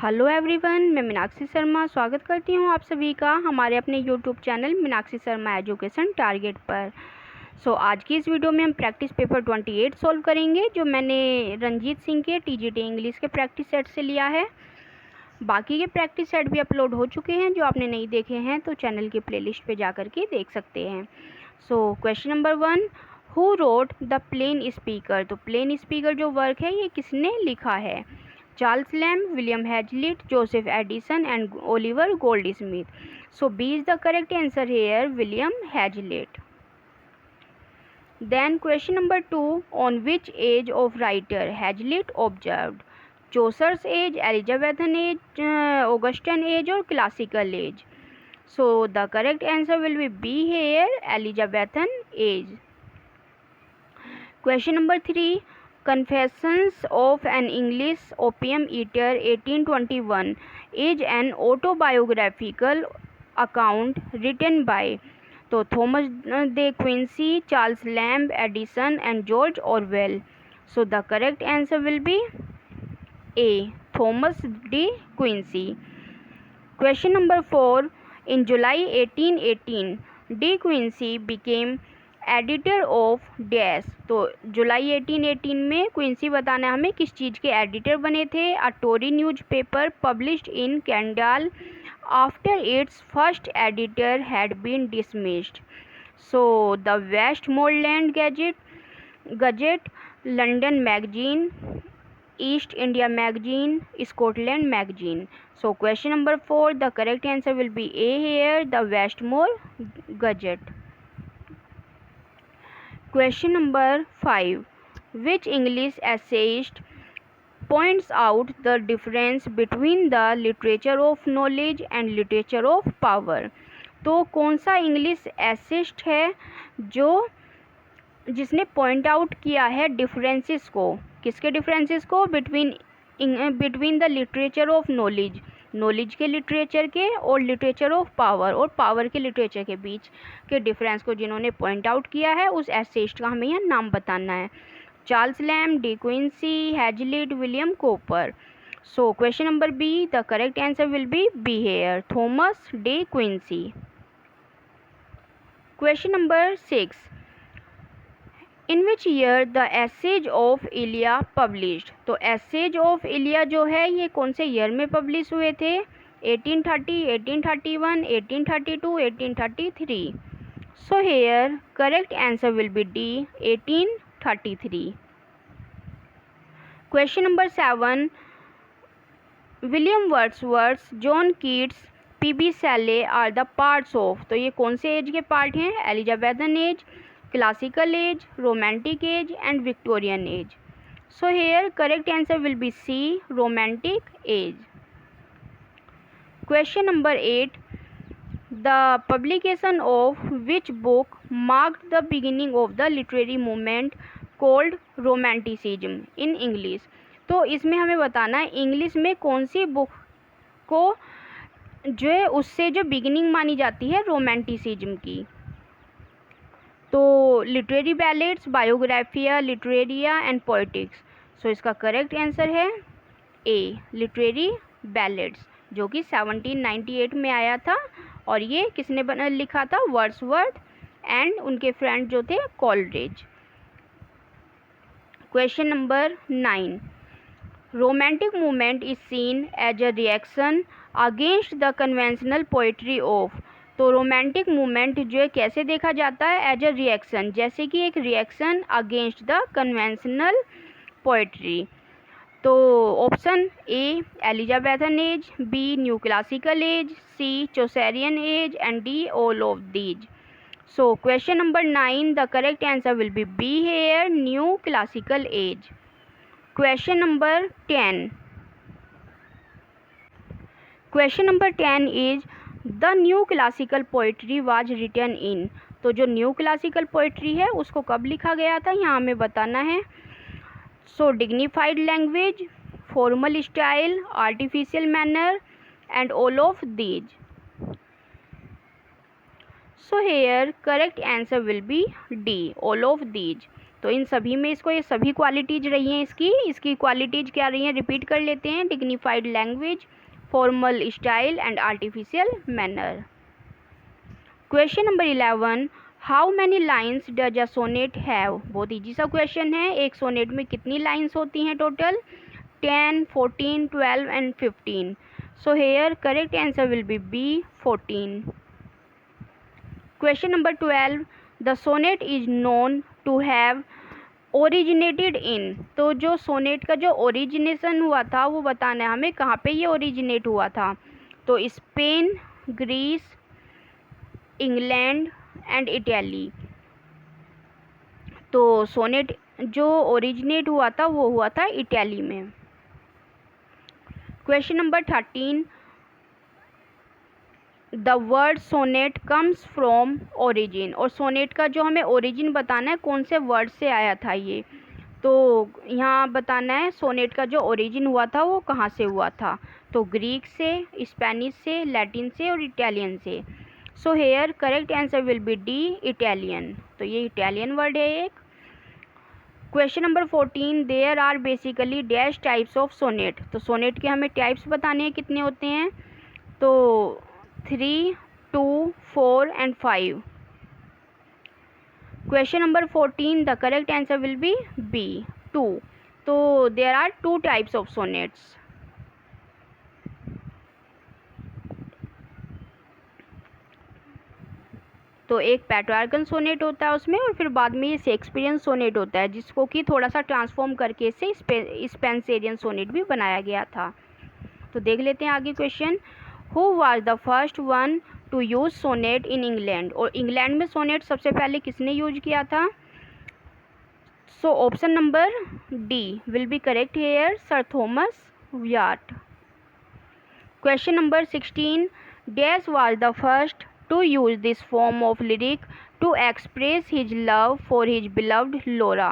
Hello everyone, मैं मीनाक्षी शर्मा स्वागत करती हूँ आप सभी का हमारे अपने YouTube channel Meenakshi Sharma education target पर। आज की इस वीडियो में हम प्रैक्टिस पेपर 28 सॉल्व करेंगे, जो मैंने रंजीत सिंह के टीजीटी इंग्लिश के प्रैक्टिस सेट से लिया है। बाकी के प्रैक्टिस सेट भी अपलोड हो चुके हैं, जो आपने नहीं देखे हैं तो चैनल की प्लेलिस्ट पे जा कर के देख सकते हैं। Question number 1, who wrote the plain speaker. तो प्लेन स्पीकर जो वर्क है ये किसने लिखा है? Charles Lamb, William Hazlitt, Joseph Addison and Oliver Goldsmith. So B is the correct answer here, William Hazlitt. Then question number 2, on which age of writer Hazlitt observed? Chaucer's age, Elizabethan age, Augustan age or classical age? So the correct answer will be B here, Elizabethan age. Question number 3, Confessions of an English Opium Eater 1821 is an autobiographical account written by Thomas de Quincey, Charles Lamb, Edison and George Orwell. So the correct answer will be A, Thomas de Quincey. Question number 4, in July 1818 de Quincey became editor of dash. तो जुलाई 1818 में Quincy बताना है हमें किस चीज़ के editor बने थे? A Tory newspaper published in Kendal after its first editor had been dismissed. The Westmorland Gazette, London magazine, East India magazine, Scotland magazine. Question number 4, the correct answer will be A here, the Westmore Gazette. Question number 5, which English essayist points out the difference between the literature of knowledge and literature of power? तो कौन सा English essayist है जिसने point out किया है differences को? किसके differences को? Between the literature of knowledge के लिटरेचर के और लिटरेचर ऑफ पावर और पावर के लिटरेचर के बीच के डिफरेंस को जिन्होंने पॉइंट आउट किया है उस एसेइस्ट का हमें यहाँ नाम बताना है। Charles Lamb, De Quincey, Hazlitt, William Cowper. Question number B, the correct answer will be B here, Thomas De Quincey. Question number 6, in which year the essays of Elia published. तो essays of Elia जो है ये कौन से year में publish हुए थे? 1830, 1831, 1832, 1833। Here correct answer will be D, 1833। Question number 7, William Wordsworth, John Keats, P B Shelley are the parts of. तो ये कौन से एज के पार्ट हैं? Elizabethan age, classical age, romantic age and Victorian age. Here correct answer will be C, romantic age. Question number 8, the publication of which book marked the beginning of the literary movement called romanticism in English? तो इसमें हमें बताना है English में कौन सी book को जो है उससे जो बिगिनिंग मानी जाती है रोमांटिसिज्म की। तो literary ballets, Biographia, Literaria and poetics. इसका करेक्ट आंसर है ए, लिटरेरी बैलेट्स, जो कि 1798 में आया था और ये किसने लिखा था? वर्ड्सवर्थ एंड उनके फ्रेंड जो थे Coleridge. Question number 9, romantic movement is seen as a reaction against the conventional poetry of. तो रोमांटिक मूवमेंट जो है कैसे देखा जाता है? एज अ रिएक्शन, जैसे कि एक reaction against the conventional poetry. तो option A Elizabethan age, B new classical age, C Chaucerian age and D all of these. Question number 9, the correct answer will be B here, new classical age. Question number 10, question number 10 is the new classical poetry was written in. तो जो new classical poetry है उसको कब लिखा गया था यहाँ हमें बताना है। Dignified language, formal style, artificial manner and all of these. Here correct answer will be D, all of these. तो इन सभी में इसको ये सभी क्वालिटीज रही हैं इसकी क्वालिटीज क्या रही हैं, रिपीट कर लेते हैं। Dignified language, formal style and artificial manner. Question number 11, how many lines does a sonnet have. बहुत ईजी सा क्वेश्चन है। एक सोनेट में कितनी लाइन्स होती हैं total? 10, 14, 12 and 15। So here correct answer will be B, 14। Question number 12, the sonnet is known to have originated in. तो जो सोनेट का जो ओरिजिनेशन हुआ था वो बताना है हमें, कहाँ पे ये ओरिजिनेट हुआ था। तो Spain, Greece, England and Italy. तो सोनेट जो ओरिजिनेट हुआ था वो हुआ था इटली में। Question number 13, the word sonnet comes from origin. और सोनेट का जो हमें ओरिजिन बताना है, कौन से वर्ड से आया था ये, तो यहाँ बताना है सोनेट का जो ओरिजिन हुआ था वो कहाँ से हुआ था। तो ग्रीक से, स्पेनिश से, लैटिन से और इटालियन से। So here correct answer will be D, Italian. तो ये इटालियन वर्ड है एक। Question number 14, there are basically dash types of sonnet. तो सोनेट के हमें टाइप्स बताने हैं कितने होते हैं। तो 3, 2, 4 and 5। Question number 14, the correct answer will be B, 2। तो there are 2 types of sonnets. तो एक पेट्रार्कन सोनेट होता है उसमें, और फिर बाद में ये शेक्सपियरियन सोनेट होता है, जिसको कि थोड़ा सा ट्रांसफॉर्म करके इसे स्पेंसरियन सोनेट भी बनाया गया था। तो देख लेते हैं आगे question. Who was the first one to use sonnet in England. और इंग्लैंड में सोनेट सबसे पहले किसने यूज किया था। So option number D will be correct here, sir Thomas Wyatt. Question number 16, dash was the first to use this form of lyric to express his love for his beloved Laura।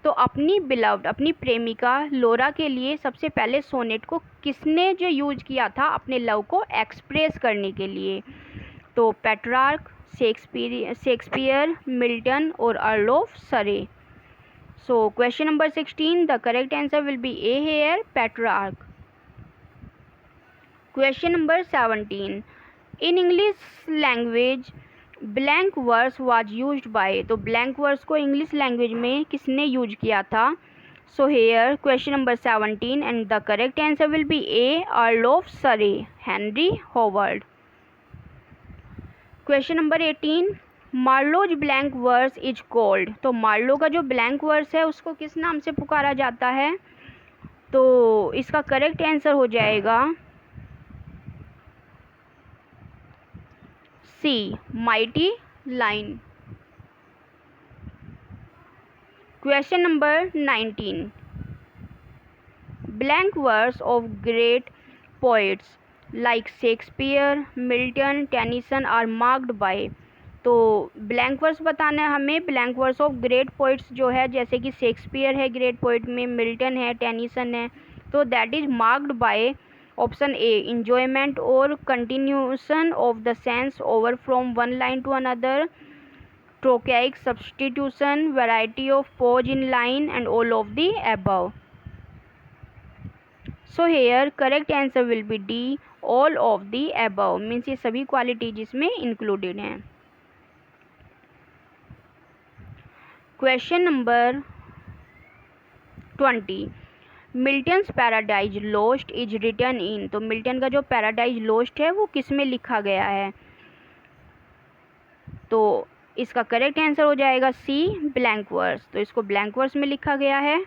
तो अपनी beloved, अपनी प्रेमिका लोरा के लिए सबसे पहले sonnet को किसने जो यूज किया था अपने लव को एक्सप्रेस करने के लिए। तो पेट्रार्क, शेक्सपियर, मिल्टन और Earl of Surrey. So question number 16, the correct answer will be A here, Petrarch. Question number 17, in English language blank verse was used by. तो ब्लैंक वर्स को English language में किसने use किया था। So here question number 17 and the correct answer will be A, Earl of Surrey, Henry Howard. Question number 18, Marlowe's blank verse is called. तो Marlowe का जो blank verse है उसको किस नाम से पुकारा जाता है। तो इसका करेक्ट आंसर हो जाएगा C, mighty line. Question number 19, blank verse of great poets like Shakespeare, Milton, Tennyson are marked by. तो ब्लैंक वर्स बताना है हमें, blank verse of great poets जो है, जैसे कि शेक्सपियर है ग्रेट पोइट में, मिल्टन है, टेनिसन है, तो that is marked by option A, enjoyment और continuation of the sense over from one line to another, trochaic substitution, variety of pause in line and all of the above. So here correct answer will be D, all of the above, means ये सभी qualities इसमें included हैं। Question number 20, Milton's Paradise Lost is written in. तो Milton का जो paradise lost है वो किस में लिखा गया है। तो इसका करेक्ट आंसर हो जाएगा सी, ब्लैंक वर्स। तो इसको ब्लैंक वर्स में लिखा गया है।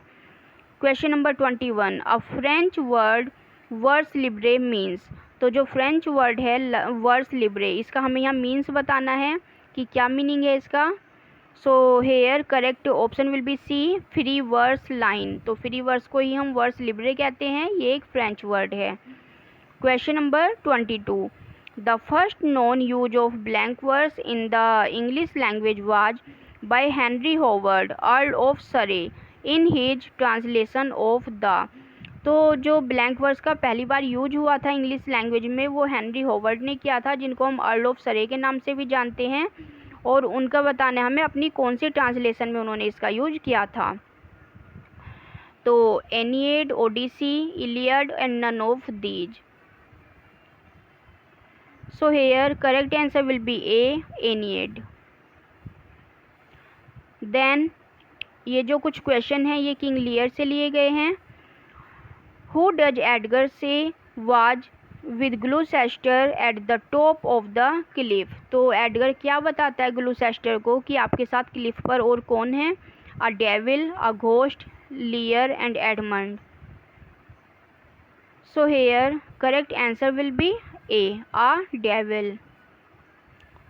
Question number 21, a French word vers libre means. तो जो फ्रेंच वर्ड है वर्स लिब्रे, इसका हमें यहाँ मीन्स बताना है कि क्या मीनिंग है इसका। So here correct option will be C, free verse line. तो फ्री वर्स को ही हम वर्स लिब्रे कहते हैं, ये एक फ्रेंच वर्ड है। Question number 22, the first known use of blank verse in the English language was by Henry Howard, Earl of Surrey, in his translation of the. तो जो ब्लैंक वर्स का पहली बार use हुआ था इंग्लिश लैंग्वेज में वो Henry hovered ने किया था, जिनको हम अर्ल ऑफ सरे के नाम से भी जानते हैं। और उनका बताना है हमें अपनी कौन सी ट्रांसलेशन में उन्होंने इसका यूज किया था। तो Aeneid, Odyssey, Iliad and none of these. So here correct answer will be A, Aeneid. Then ये जो कुछ क्वेश्चन हैं ये किंग लियर से लिए गए हैं। हु डज एडगर से was with Gloucester at the top of the Cliff. तो एडगर क्या बताता है ग्लूसेस्टर को कि आपके साथ क्लिफ पर और कौन है? A devil, a ghost, लियर and Edmund. So here correct answer will be A, a devil.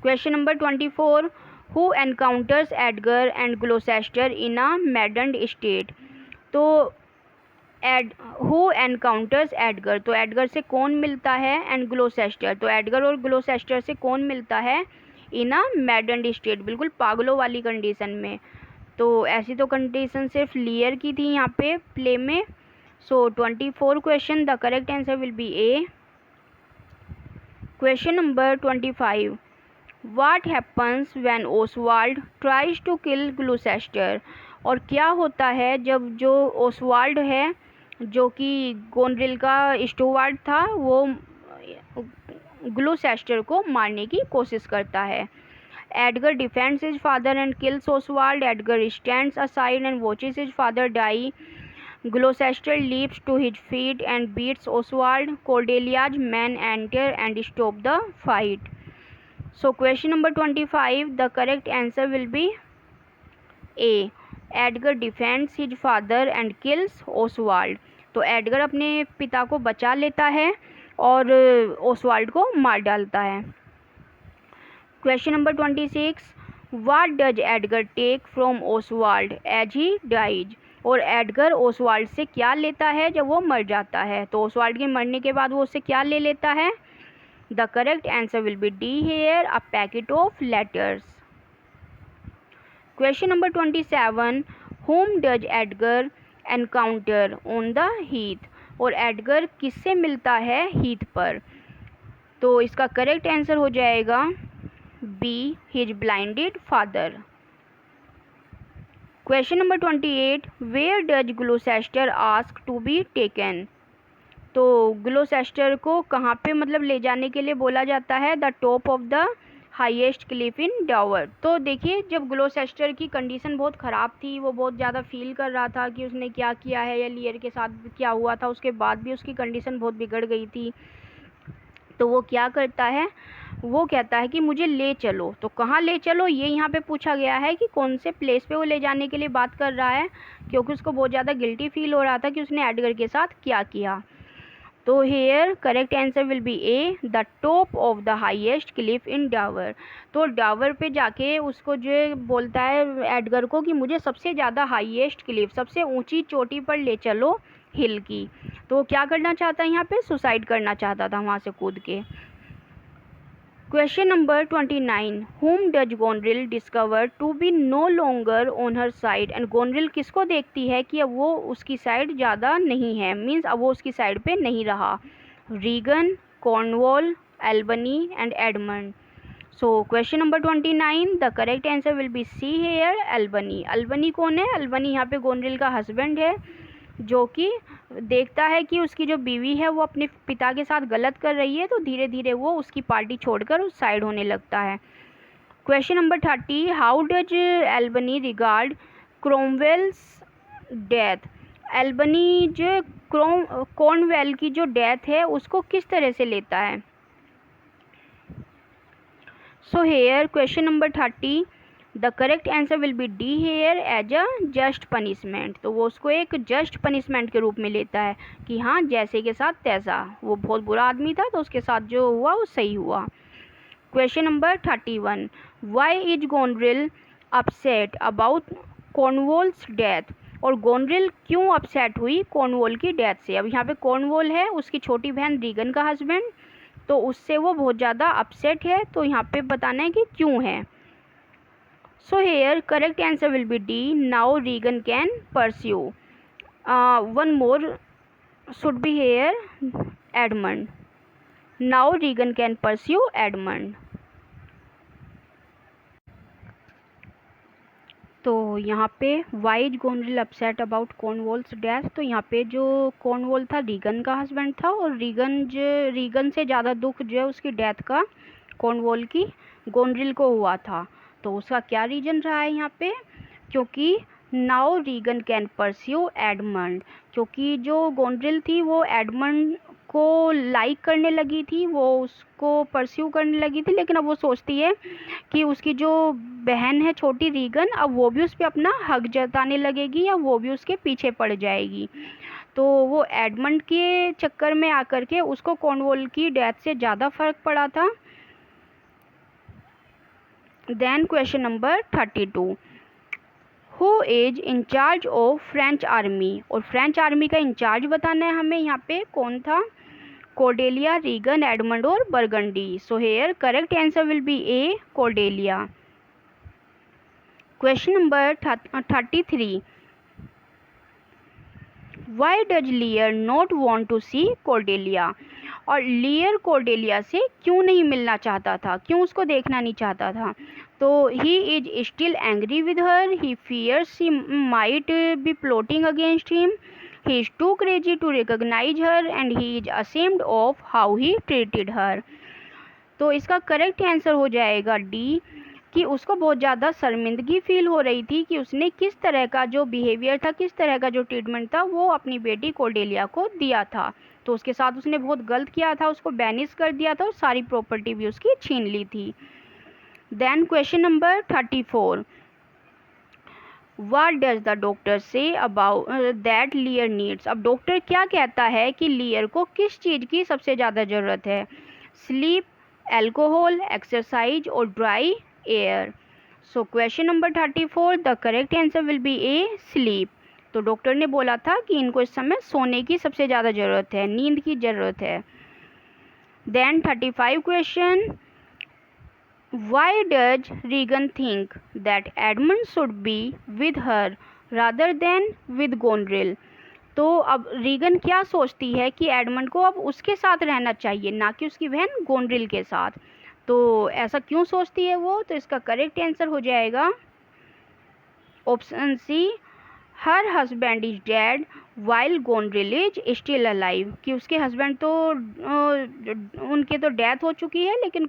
Question number 24, who encounters Edgar and Gloucester in a मैडन्ड state. तो हु एनकाउंटर्स एडगर, तो एडगर से कौन मिलता है, एंड ग्लूसेस्टर, तो Edgar और Gloucester से कौन मिलता है इन अ मैडन्ड स्टेट, बिल्कुल पागलों वाली कंडीशन में। तो ऐसी तो कंडीशन सिर्फ लियर की थी यहाँ पे प्ले में। सो 24 question, the correct answer will be A. Question number 25, What happens when Oswald tries to kill Gloucester। और क्या होता है जब जो ओसवाल्ड है, जो कि गोनरिल का स्टुअर्ट था, वो ग्लूसेस्टर को मारने की कोशिश करता है। Edgar defends his father and kills Oswald. Edgar stands aside and watches his father die. Gloucester leaps to his feet and beats Oswald. Cordelia's men enter and stop the fight. So question number 25, the correct answer will be A. Edgar defends his father and kills Oswald। तो Edgar अपने पिता को बचा लेता है और Oswald को मार डालता है। Question number 26, What does Edgar take from Oswald as he dies। और एडगर ओसवाल्ड से क्या लेता है जब वो मर जाता है। तो ओसवाल्ड के मरने के बाद वो उससे क्या ले लेता है? The correct answer will be D here, a packet of letters. Question number 27, whom does Edgar encounter on the heath। और एडगर किससे मिलता है हीथ पर? तो इसका करेक्ट आंसर हो जाएगा B, his blinded father। Question number 28, where does Gloucester ask to be taken। तो ग्लूसेस्टर को कहाँ पे मतलब ले जाने के लिए बोला जाता है? The top of the highest cliff in Dover. तो देखिए जब ग्लूसेस्टर की कंडीशन बहुत ख़राब थी, वो बहुत ज़्यादा फील कर रहा था कि उसने क्या किया है या लियर के साथ क्या हुआ था, उसके बाद भी उसकी कंडीशन बहुत बिगड़ गई थी। तो वो क्या करता है, वो कहता है कि मुझे ले चलो। तो कहाँ ले चलो ये यहाँ पे पूछा गया है कि कौन से प्लेस पे वो ले जाने के लिए बात कर रहा है, क्योंकि उसको बहुत ज़्यादा गिल्टी फील हो रहा था कि उसने एडगर के साथ क्या किया। तो here correct answer will be A, the top of the highest cliff in Dover. तो डावर पे जाके उसको जो बोलता है एडगर को कि मुझे सबसे ज़्यादा हाईएस्ट क्लिफ, सबसे ऊंची चोटी पर ले चलो हिल की। तो वो क्या करना चाहता है यहाँ पे? सुसाइड करना चाहता था वहाँ से कूद के। Question number 29, whom does Goneril discover to be no longer on her side. And Goneril किसको देखती है कि अब वो उसकी साइड ज़्यादा नहीं है, मीन्स अब वो उसकी साइड पे नहीं रहा? Regan, Cornwall, Albany and Edmund. So question number 29, the correct answer will be C here, Albany. Albany कौन है? एल्बनी यहाँ पे गोनरिल का हस्बैंड है, जो कि देखता है कि उसकी जो बीवी है वो अपने पिता के साथ गलत कर रही है, तो धीरे धीरे वो उसकी पार्टी छोड़कर उस साइड होने लगता है। Question number 30, how does Albany regard Cromwell's death. Albany जो कॉर्नवेल की जो डेथ है उसको किस तरह से लेता है? So here question number 30, the correct answer will be D here, as a just punishment. तो वो उसको एक जस्ट पनिशमेंट के रूप में लेता है कि हाँ जैसे के साथ तैसा, वो बहुत बुरा आदमी था तो उसके साथ जो हुआ वो सही हुआ। Question number 31, why is Goneril upset about Cornwall's death. और गोनरिल क्यों अपसेट हुई कॉर्नवॉल की डेथ से? अब यहाँ पे कॉर्नवॉल है उसकी छोटी बहन रीगन का हस्बैंड, तो उससे वो बहुत ज़्यादा अपसेट है। तो यहाँ पे बताना है कि क्यों है। So here correct answer will be D. Now Regan can pursue. One more should be here, Edmund. Now Regan can pursue Edmund. तो यहाँ पे wise गोनरिल upset about Cornwall's death, तो यहाँ पे जो कॉर्नवॉल था रीगन का हस्बैंड था, और रीगन से ज़्यादा दुख जो है उसकी डेथ का कॉर्नवॉल की गोनरिल को हुआ था। तो उसका क्या रीजन रहा है यहाँ पे, क्योंकि now Regan can pursue Edmund, क्योंकि जो गोनरिल थी वो एडमंड को लाइक करने लगी थी, वो उसको परस्यू करने लगी थी, लेकिन अब वो सोचती है कि उसकी जो बहन है छोटी रीगन, अब वो भी उस पर अपना हक जताने लगेगी या वो भी उसके पीछे पड़ जाएगी। तो वो एडमंड के चक्कर में आकर के उसको कॉर्नवॉल की डेथ से ज़्यादा फर्क पड़ा था। Then question number 32, who is in charge of French army, और फ्रेंच आर्मी का इंचार्ज बताना है हमें, यहाँ पे कौन था, कॉर्डेलिया, रीगन, एडमंड और Burgundy. So here correct answer will be A, Cordelia. Question number 33, why does Lear not want to see Cordelia, और लियर कॉर्डेलिया से क्यों नहीं मिलना चाहता था, क्यों उसको देखना नहीं चाहता था। तो he is still angry with her, he fears she might be plotting against him, he is too crazy to recognize her, and he is ashamed of how he treated her. तो इसका करेक्ट आंसर हो जाएगा D, कि उसको बहुत ज़्यादा शर्मिंदगी feel हो रही थी कि उसने किस तरह का जो बिहेवियर था, किस तरह का जो ट्रीटमेंट था वो अपनी बेटी कॉर्डेलिया को दिया था। तो उसके साथ उसने बहुत गलत किया था, उसको बैनिश कर दिया था और सारी प्रॉपर्टी भी उसकी छीन ली थी। Then question number 34, What does the doctor say about that Lear needs? अब डॉक्टर क्या कहता है कि लियर को किस चीज़ की सबसे ज़्यादा ज़रूरत है, स्लीप, एल्कोहल, एक्सरसाइज और dry air. So question number 34, the correct answer will be A, sleep. तो डॉक्टर ने बोला था कि इनको इस समय सोने की सबसे ज़्यादा ज़रूरत है, नींद की ज़रूरत है। Then 35 question, Why does Regan think that Edmund should be with her rather than with Gonril? तो अब रीगन क्या सोचती है कि एडमंड को अब उसके साथ रहना चाहिए, ना कि उसकी बहन गोनरिल के साथ। तो ऐसा क्यों सोचती है वो, तो इसका करेक्ट आंसर हो जाएगा option C, her husband is dead while Goneril is still alive, कि उसके हस्बैंड तो उनके तो डेथ हो चुकी है, लेकिन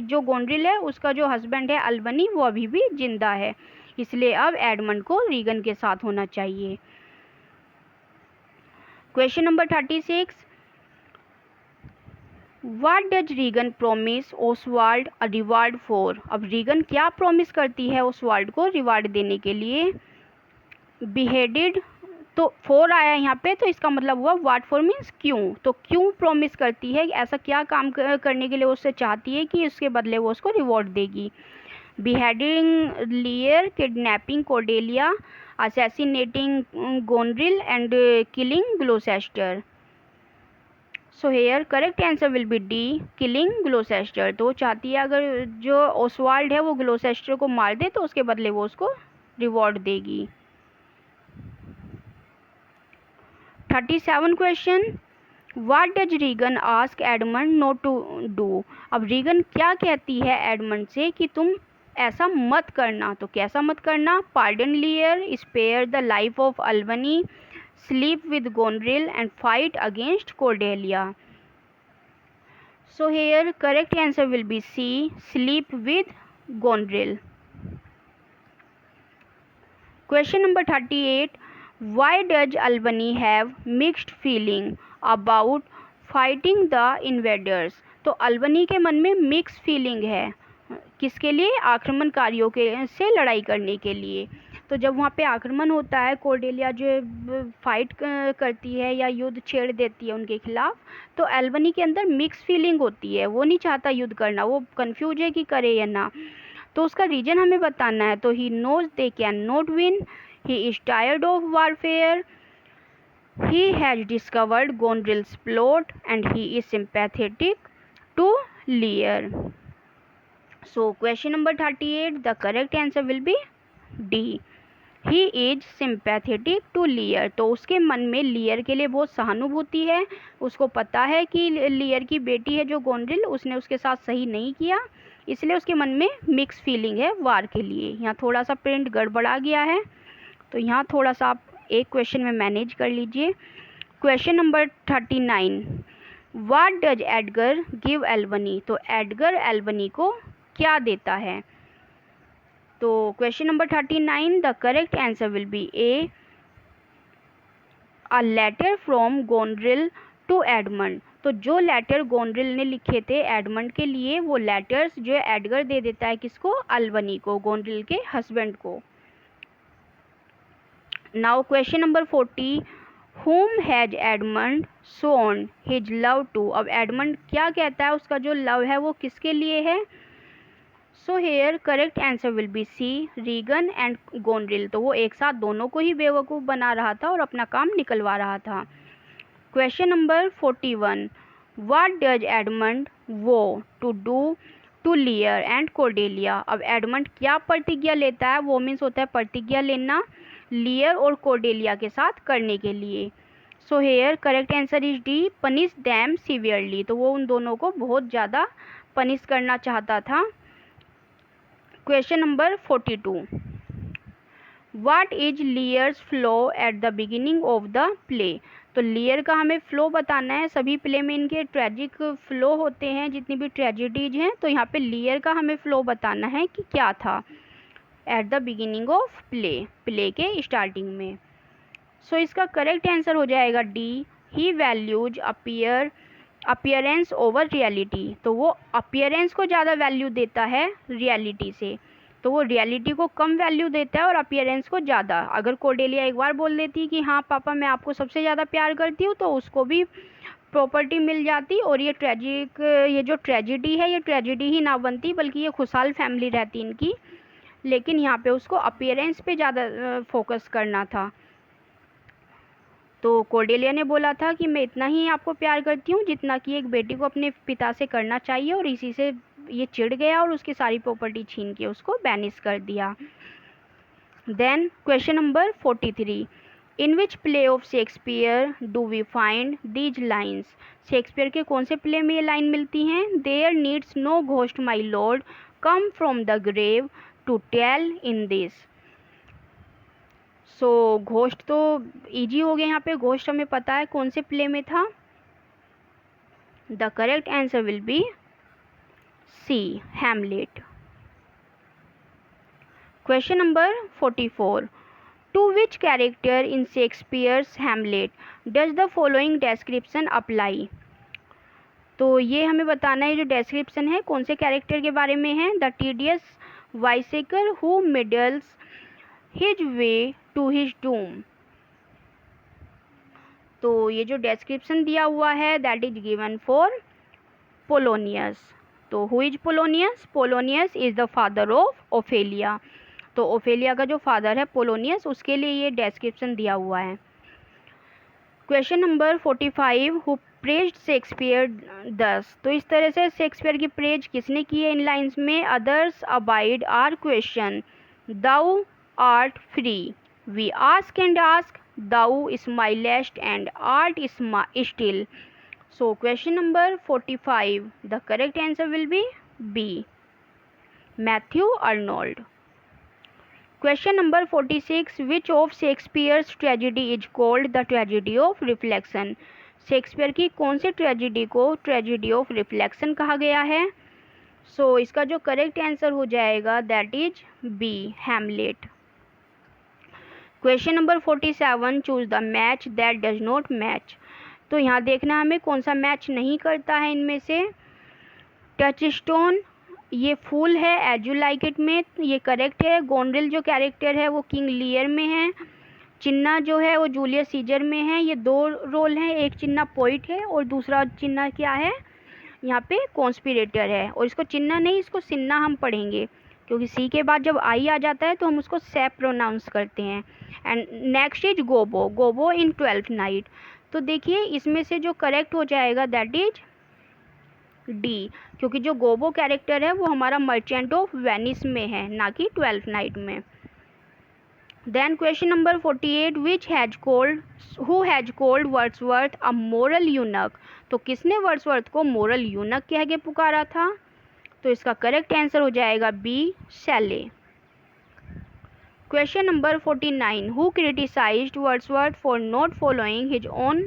जो गोनरिल है उसका जो हस्बैंड है अल्बनी वो अभी भी जिंदा है, इसलिए अब एडमंड को रीगन के साथ होना चाहिए। Question number 36, what does Regan promise Oswald a reward for, अब रीगन क्या प्रॉमिस करती है ओसवाल्ड को रिवार्ड देने के लिए, बिहेडेड, तो 4 आया यहाँ पे, तो इसका मतलब हुआ व्हाट फॉर मीन्स क्यों, तो क्यों प्रॉमिस करती है, ऐसा क्या काम करने के लिए उससे चाहती है कि उसके बदले वो उसको रिवॉर्ड देगी। Beheading Lear, kidnapping Cordelia, assassinating Goneril and killing Gloucester. So here correct answer will be D, killing Gloucester. तो चाहती है अगर जो ओसवाल्ड है वो ग्लोसेस्टर को मार दे तो उसके बदले वो उसको रिवॉर्ड देगी। 37 question, what does Regan ask Edmund not to do, अब रीगन क्या कहती है एडमंड से कि तुम ऐसा मत करना, तो कैसा मत करना, pardon Lear, spare the life of Albany, sleep with Goneril and fight against Cordelia. So here correct answer will be C, sleep with Goneril. Question number 38, why does Albany have mixed feeling about fighting the invaders? तो Albany के मन में mix feeling है, किसके लिए, आक्रमणकारियों के से लड़ाई करने के लिए। तो जब वहाँ पे आक्रमण होता है, कॉर्डेलिया जो फाइट करती है या युद्ध छेड़ देती है उनके खिलाफ, तो अल्बनी के अंदर मिक्स फीलिंग होती है, वो नहीं चाहता युद्ध करना, वो कंफ्यूज है कि करे या ना। तो उसका रीजन हमें बताना है। तो he knows they can not win, he is tired of warfare, he has discovered Gonril's plot, and he is sympathetic to Lear. So question number 38, the correct answer will be D, he is sympathetic to Lear। तो उसके मन में लियर के लिए बहुत सहानुभूति है, उसको पता है कि लियर की बेटी है जो गोनरिल, उसने उसके साथ सही नहीं किया, इसलिए उसके मन में मिक्स फीलिंग है वार के लिए। यहाँ थोड़ा सा प्रिंट गड़बड़ा गया है, तो यहाँ थोड़ा सा आप एक क्वेश्चन में मैनेज कर लीजिए। Question number 39, what does Edgar give Albany? तो एडगर एल्बनी को क्या देता है? तो question number 39, the correct answer will be A, a letter from Goneril to Edmund. तो जो लेटर गोनरिल ने लिखे थे एडमंड के लिए, वो लेटर्स जो एडगर दे देता है किसको? अल्बनी को, गोनरिल के हस्बैंड को। Now question number 40, whom has Edmund shown his love to? अब एडमंड क्या कहता है, उसका जो लव है वो किसके लिए है? So here correct answer will be C, Regan and Goneril. तो वो एक साथ दोनों को ही बेवकूफ़ बना रहा था और अपना काम निकलवा रहा था। Question number 41, what does Edmund vow to do to Lear and Cordelia? अब एडमंड क्या प्रतिज्ञा लेता है? वो मीन्स होता है प्रतिज्ञा लेना, लियर और कोर्डेलिया के साथ करने के लिए। सो here correct answer is D, punish them severely. तो वो उन दोनों को बहुत ज़्यादा पनिश करना चाहता था। Question number 42, what is Lear's flaw at the beginning of the play? तो लियर का हमें फ्लो बताना है। सभी प्ले में इनके ट्रेजिक फ्लो होते हैं, जितनी भी ट्रेजिडीज हैं। तो यहाँ पे लियर का हमें फ्लो बताना है कि क्या था eight the beginning of play, play के स्टार्टिंग में। सो इसका करेक्ट आंसर हो जाएगा डी, ही वैल्यूज अपीयरेंस ओवर रियलिटी। तो वो अपीयरेंस को ज़्यादा वैल्यू देता है रियलिटी से, तो वो रियलिटी को कम वैल्यू देता है और अपीयरेंस को ज़्यादा। अगर कोर्डेलिया एक बार बोल देती कि हाँ पापा मैं आपको सबसे ज़्यादा प्यार करती हूँ, तो उसको भी प्रॉपर्टी मिल जाती और ये जो ट्रेजिडी है ये ट्रेजिडी ही ना बनती, बल्कि ये खुशहाल फैमिली रहती इनकी। लेकिन यहाँ पे उसको अपीयरेंस पे ज़्यादा फोकस करना था। तो कोर्डेलिया ने बोला था कि मैं इतना ही आपको प्यार करती हूँ जितना कि एक बेटी को अपने पिता से करना चाहिए, और इसी से ये चिढ़ गया और उसकी सारी प्रॉपर्टी छीन के उसको बैनिश कर दिया। Then question number 43, in which play of Shakespeare do we find these lines? Shakespeare के कौन से प्ले में ये लाइन मिलती हैं? There needs no ghost my lord come from the grave to tell in this. So ghost तो easy हो गया, यहाँ पे घोस्ट हमें पता है कौन से प्ले में था। The correct answer will be C, Hamlet. Question number 44, to which character in Shakespeare's Hamlet does the following description apply? तो ये हमें बताना है, जो डेस्क्रिप्शन है कौन से कैरेक्टर के बारे में है। The tedious wiseacre who meddles his way to his doom. तो ये जो डेस्क्रिप्शन दिया हुआ है that is given for Polonius. तो who is Polonius? Polonius is the father of Ophelia. तो ओफेलिया का जो फादर है पोलोनियस, उसके लिए ये डेस्क्रिप्शन दिया हुआ है। Question number 45, who praised Shakespeare दस? तो इस तरह से शेक्सपियर की प्रेज किसने की है इन लाइन्स में? Others abide our question, thou art free, we ask and ask, thou smilest and art still. So question number 45, the correct answer will be B, Matthew Arnold. Question number 46, which of Shakespeare's tragedy is called the tragedy of reflection? Shakespeare की कौन सी tragedy को tragedy of reflection कहा गया है? सो इसका जो correct answer हो जाएगा that is B, Hamlet. Question number 47, choose the match that does not match. तो यहाँ देखना हमें कौन सा मैच नहीं करता है इनमें से। टचस्टोन ये फूल है एज यू लाइक इट में, ये करेक्ट है। गोनरिल जो कैरेक्टर है वो किंग लियर में है। चिन्ना जो है वो जूलियस सीजर में है। ये दो रोल हैं, एक चिन्ना पोइट है और दूसरा चिन्ना क्या है यहाँ पे? कॉन्स्पिरेटर है। और इसको चिन्ना नहीं, इसको सिन्ना हम पढ़ेंगे, क्योंकि सी के बाद जब आई आ जाता है तो हम उसको सैप प्रोनाउंस करते हैं। And next is Gobbo, Gobbo in 12th night. तो देखिए इसमें से जो करेक्ट हो जाएगा दैट इज डी, क्योंकि जो गोबो कैरेक्टर है वो हमारा मर्चेंट ऑफ वेनिस में है, ना कि 12th नाइट में। Then question number 48, who has called Wordsworth a moral eunuch? तो किसने वर्ड्सवर्थ को मोरल यूनक कह के पुकारा था? तो इसका करेक्ट आंसर हो जाएगा B, Shelley. Question number 49, who criticized Wordsworth for not following his own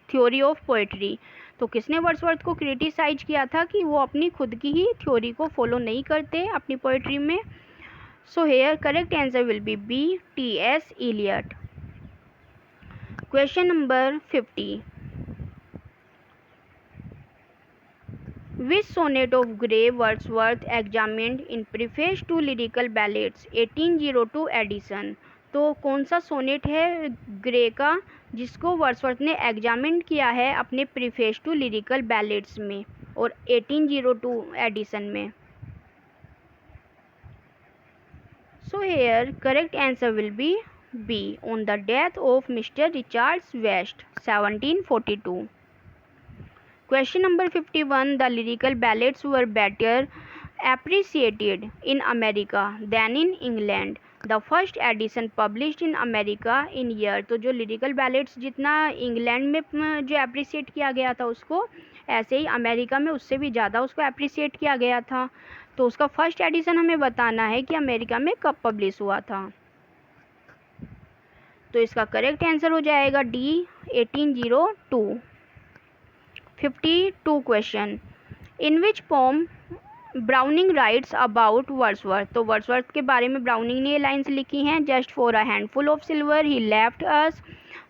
theory of poetry. तो किसने वर्ड्सवर्थ को क्रिटिसाइज किया था कि वो अपनी खुद की ही थ्योरी को फॉलो नहीं करते अपनी पोएट्री में। So here correct answer will be B, T S. Eliot. Question number 50, which sonnet of Gray Wordsworth examined in preface to lyrical ballads 1802 edition. तो कौन सा सोनेट है ग्रे का जिसको वर्ड्सवर्थ ने एग्जामिन किया है अपने प्रीफेस टू लिरिकल बैलेड्स में और 1802 एडिशन में। So here correct answer will be B, on the death of mister Richards West 1742। Question number 51, the lyrical ballads were better appreciated in America than in England. The first edition published in America in year। तो जो lyrical ballads जितना England में जो appreciate किया गया था उसको, ऐसे ही अमेरिका में उससे भी ज़्यादा उसको अप्रिसिएट किया गया था। तो उसका फर्स्ट एडिशन हमें बताना है कि अमेरिका में कब पब्लिश हुआ था। तो इसका करेक्ट आंसर हो जाएगा D, 1802। 52 question, in which poem Browning writes about Wordsworth. तो वर्ड्सवर्थ के बारे में ब्राउनिंग ने ये लाइन्स लिखी हैं, just for a handful of silver he left us,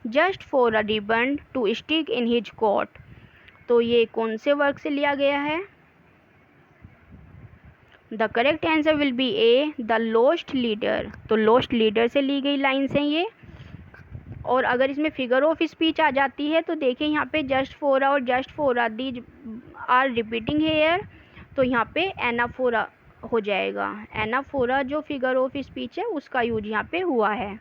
just for a ribbon to stick in his coat. तो ये कौन से वर्क से लिया गया है? The correct answer will be A, the lost leader. तो लॉस्ट लीडर से ली गई लाइन्स हैं ये। और अगर इसमें फिगर ऑफ स्पीच आ जाती है तो देखिए यहाँ पे जस्ट फोरा और जस्ट फोरा दीज आर रिपीटिंग हेयर, तो यहाँ पे एनाफोरा हो जाएगा। एनाफोरा जो फिगर ऑफ स्पीच है उसका यूज यहाँ पे हुआ है।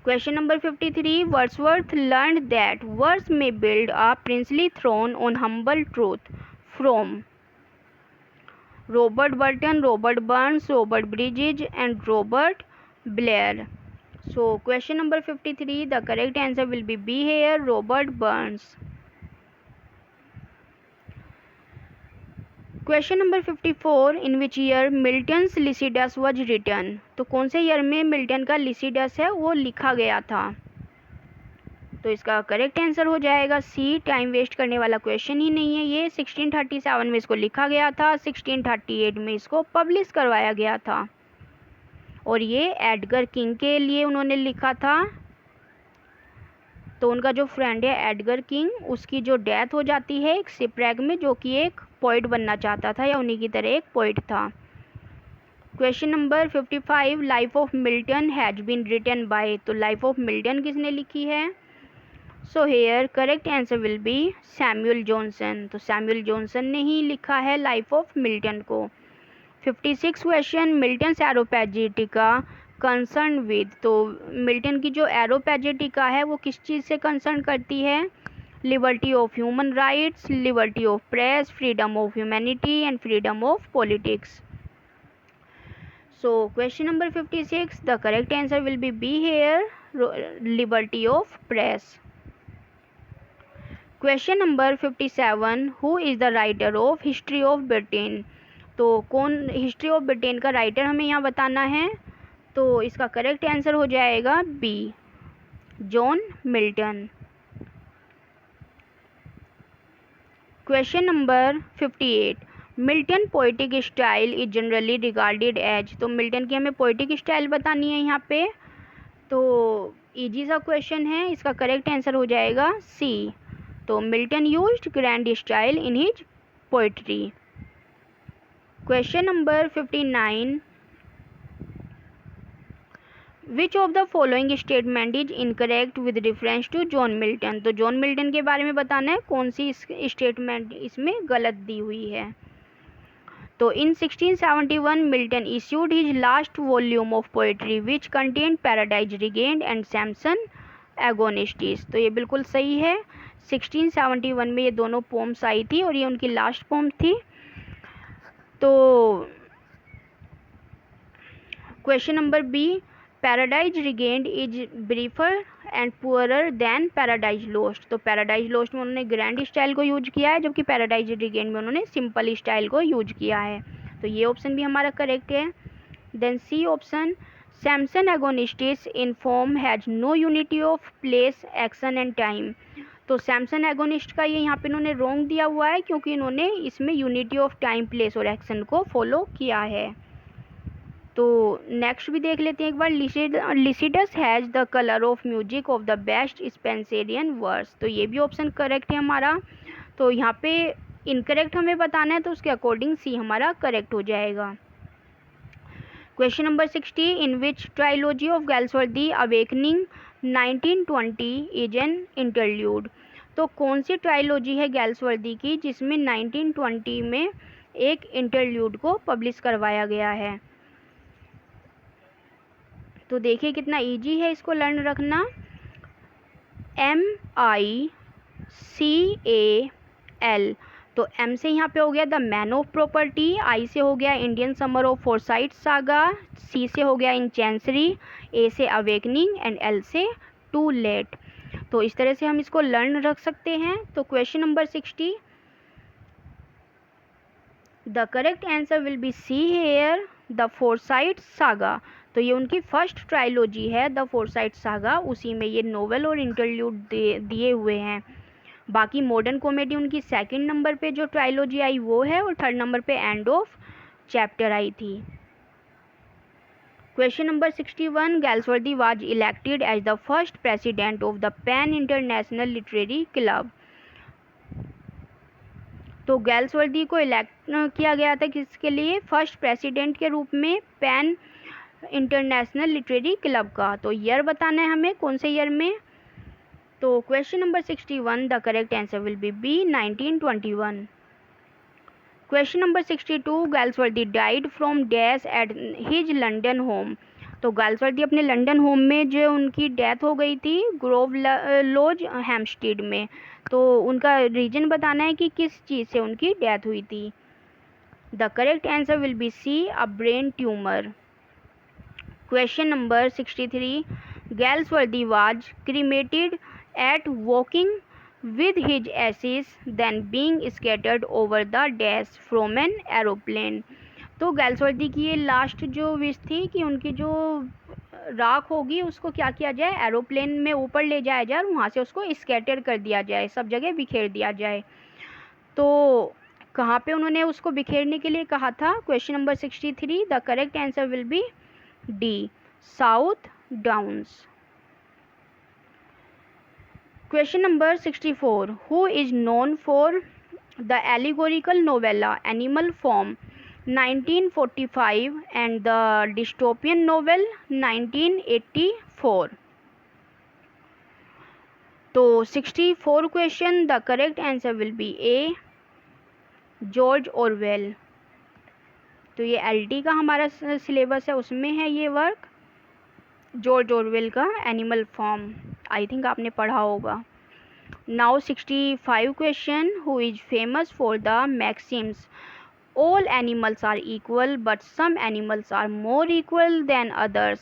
Question number 53, Wordsworth learned that words may build a princely throne on humble truth from Robert Burton, Robert Burns, Robert Bridges and Robert Blair. So question number 53, the correct answer will be B here, Robert Burns. Question number 54, in which year Milton's Lycidas was written। तो कौन से year में Milton का Lycidas है वो लिखा गया था? तो इसका करेक्ट आंसर हो जाएगा सी, टाइम वेस्ट करने वाला क्वेश्चन ही नहीं है ये। 1637 में इसको लिखा गया था, 1638 में इसको पब्लिश करवाया गया था और ये एडगर किंग के लिए उन्होंने लिखा था। तो उनका जो फ्रेंड है एडगर किंग, उसकी जो डेथ हो जाती है एक शिपरैग में, जो कि एक पोइट बनना चाहता था या उन्हीं की तरह एक पोइट था। Question number 55, life of Milton has been written by. तो लाइफ ऑफ मिल्टन किसने लिखी है? So here correct answer will be Samuel Johnson. तो सैमुअल जॉनसन ने ही लिखा है लाइफ ऑफ मिल्टन को। 56 question, Milton Areopagitica concern with. तो मिल्टन की जो एरोपैजिटिका है वो किस चीज़ से कंसर्न करती है? Liberty of human rights, liberty of press, freedom of humanity and freedom of politics. So question number 56, the correct answer will be B hair, liberty of press. Question number 57, who is the writer of history of Britain. तो कौन history of Britain का writer हमें यहाँ बताना है? तो इसका correct answer हो जाएगा B, John Milton. Question number 58, Milton poetic style is generally regarded as. तो मिल्टन की हमें पोएटिक स्टाइल बतानी है यहाँ पे। तो इजी सा क्वेश्चन है, इसका करेक्ट आंसर हो जाएगा सी। तो Milton used grand style in his poetry. Question number 59, which of the following statement is incorrect with reference to John Milton. तो जॉन मिल्टन के बारे में बताना है कौन सी स्टेटमेंट इसमें गलत दी हुई है। तो in 1671 Milton issued his last volume of poetry which contain Paradise Regained and Samson Agonistes. तो ये बिल्कुल सही है, 1671 में ये दोनों पोम्स आई थी और ये उनकी लास्ट पोम थी। तो question number B, Paradise Regained is briefer and poorer than Paradise Lost. तो पैराडाइज लॉस्ट में उन्होंने ग्रैंड स्टाइल को यूज किया है, जबकि पैराडाइज रिगेन्ड में उन्होंने सिंपल स्टाइल को यूज किया है। तो ये ऑप्शन भी हमारा करेक्ट है। Then C option, Samson Agonistes in form has no unity of place, action and time. तो सैमसन एगोनिस्ट का ये यहाँ पे इन्होंने रॉन्ग दिया हुआ है, क्योंकि इन्होंने इसमें यूनिटी ऑफ टाइम, प्लेस और एक्शन को फॉलो किया है। तो नेक्स्ट भी देख लेते हैं एक बार। Lycidas has the colour of music of the best Spenserian verse. तो ये भी ऑप्शन करेक्ट है हमारा। तो यहाँ पे इनकरेक्ट हमें बताना है, तो उसके अकॉर्डिंग सी हमारा करेक्ट हो जाएगा। Question number 60, in which trilogy of Galsworthy Awakening 1920 is an interlude. तो कौन सी ट्राइलॉजी है गैल्सवर्दी की जिसमें 1920 में एक इंटरल्यूड को पब्लिश करवाया गया है। तो देखिए कितना इजी है इसको लर्न रखना। MICAL। तो M से यहाँ पे हो गया the man of property, I से हो गया Indian summer of foresight saga, C से हो गया इन चैंसरी, A से अवेकनिंग एंड L से टू लेट। तो इस तरह से हम इसको लर्न रख सकते हैं। तो question number 60, the correct answer will be C here, the Forsyte Saga. तो ये उनकी फर्स्ट ट्राइलॉजी है द फोरसाइट सागा, उसी में ये नोवेल और इंटरल्यूड दिए हुए हैं। बाकी मॉडर्न कॉमेडी उनकी सेकंड नंबर पे जो ट्राइलॉजी आई वो है, और थर्ड नंबर पे एंड ऑफ चैप्टर आई थी। Question number 61, Galsworthy was elected as the first president of the PEN international literary club. तो गैल्सवर्दी को इलेक्ट किया गया था किसके लिए, फर्स्ट प्रेसिडेंट के रूप में पैन इंटरनेशनल लिटरेरी क्लब का। तो ईयर बताना है हमें, कौन से ईयर में। तो question number 61, the correct answer will be B, 1921। Question number 62, Galsworthy died from dash at his London home. तो गैल्सवर्दी अपने लंदन होम में जो उनकी डेथ हो गई थी ग्रोव लॉज हैम्पस्टेड में। तो उनका रीजन बताना है कि किस चीज़ से उनकी डेथ हुई थी। The correct answer will be C, a brain tumour. Question number 63, Galsworthy was cremated at Woking with his ashes then being scattered over the dash from an aeroplane। तो गैल्सवर्दी की ये लास्ट जो विश थी कि उनकी जो राख होगी उसको क्या किया जाए, एरोप्लेन में ऊपर ले जाया जाए और वहाँ से उसको स्कैटर कर दिया जाए, सब जगह बिखेर दिया जाए। तो कहाँ पे उन्होंने उसको बिखेरने के लिए कहा था। Question number 63, the correct answer will be D, south downs. Question number 64, who is known for the allegorical novella Animal Farm 1945 and the dystopian novel 1984। तो 64 question, the correct answer will be A, George Orwell. तो ये LT का हमारा syllabus है, उसमें है ये work, George Orwell का एनिमल फार्म, आई थिंक आपने पढ़ा होगा। Now 65 question, who is famous for the maxims all animals are equal but some animals are more equal than others,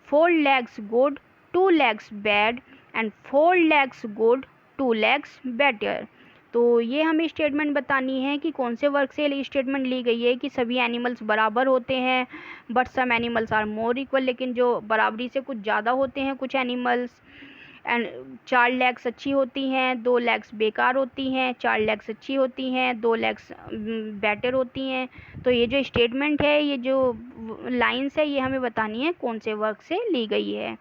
4 legs good 2 legs bad and 4 legs good 2 legs better. तो ये हमें statement बतानी है कि कौन से वर्क से statement ली गई है कि सभी एनिमल्स बराबर होते हैं but some animals are more equal, लेकिन जो बराबरी से कुछ ज़्यादा होते हैं कुछ एनिमल्स। एंड 4 legs अच्छी होती हैं, 2 legs बेकार होती हैं, 4 legs अच्छी होती हैं, 2 legs बेटर होती हैं। तो ये जो स्टेटमेंट है, ये जो लाइंस है, ये हमें बतानी है कौन से वर्क से ली गई है।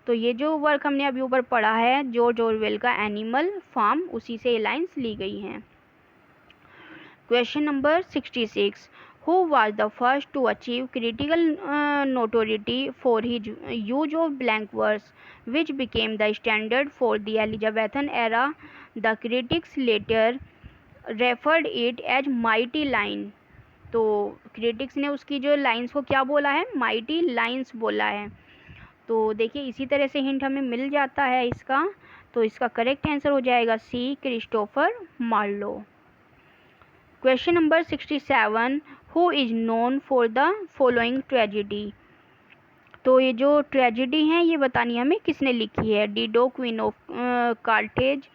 तो ये जो वर्क हमने अभी ऊपर पढ़ा है जॉर्ज ऑरवेल का एनिमल फार्म, उसी से ये लाइंस ली गई हैं। Question number 66, who was the first to achieve critical notoriety for his use of blank verse which became the standard for the Elizabethan era? The critics later referred it as mighty line। तो critics ने उसकी जो lines को क्या बोला है, mighty lines बोला है। तो देखिए इसी तरह से हिंट हमें मिल जाता है इसका। तो इसका करेक्ट आंसर हो जाएगा C, Christopher Marlowe. Question number 67, who is known for the following tragedy. तो ये जो ट्रेजेडी हैं ये बतानी हमें किसने लिखी है। Dido, Queen of Carthage,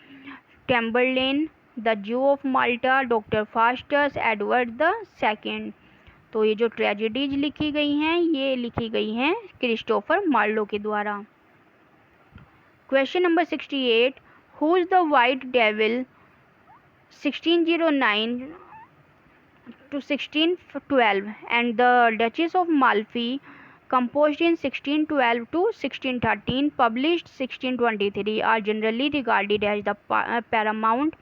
Tamburlaine, the Jew of Malta, Doctor Faustus, Edward the Second. तो ये जो ट्रेजेडीज लिखी गई हैं ये लिखी गई हैं क्रिस्टोफर मार्लो के द्वारा। Question number 68, who is the White devil 1609 to 1612 and the Duchess of Malfi, composed in 1612 to 1613, published 1623, are generally regarded as the paramount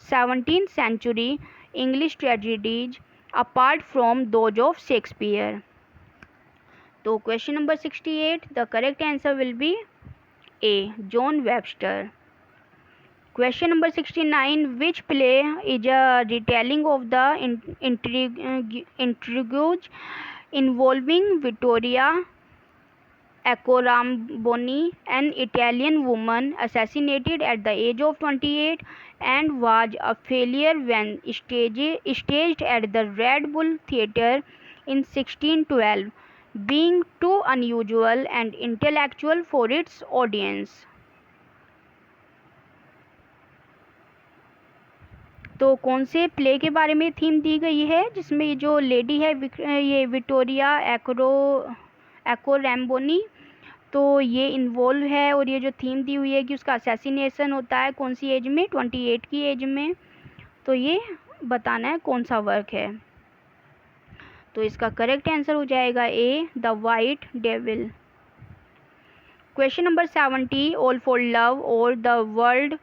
17th century English tragedies apart from those of Shakespeare. So question number 68, the correct answer will be A, John Webster. Question number 69, which play is a retelling of the intrigues involving Vittoria Accoramboni, an Italian woman assassinated at the age of 28 and was a failure when staged at the Red Bull Theatre in 1612, being too unusual and intellectual for its audience. तो कौन से play के बारे में theme दी गई है जिसमें जो लेडी है ये विक्टोरिया एकोरैम्बोनी, तो ये इन्वॉल्व है और ये जो थीम दी हुई है कि उसका असैसिनेशन होता है कौन सी एज में, 28 की एज में। तो ये बताना है कौन सा वर्क है। तो इसका करेक्ट आंसर हो जाएगा A, the White Devil. Question number 70, All for Love और the world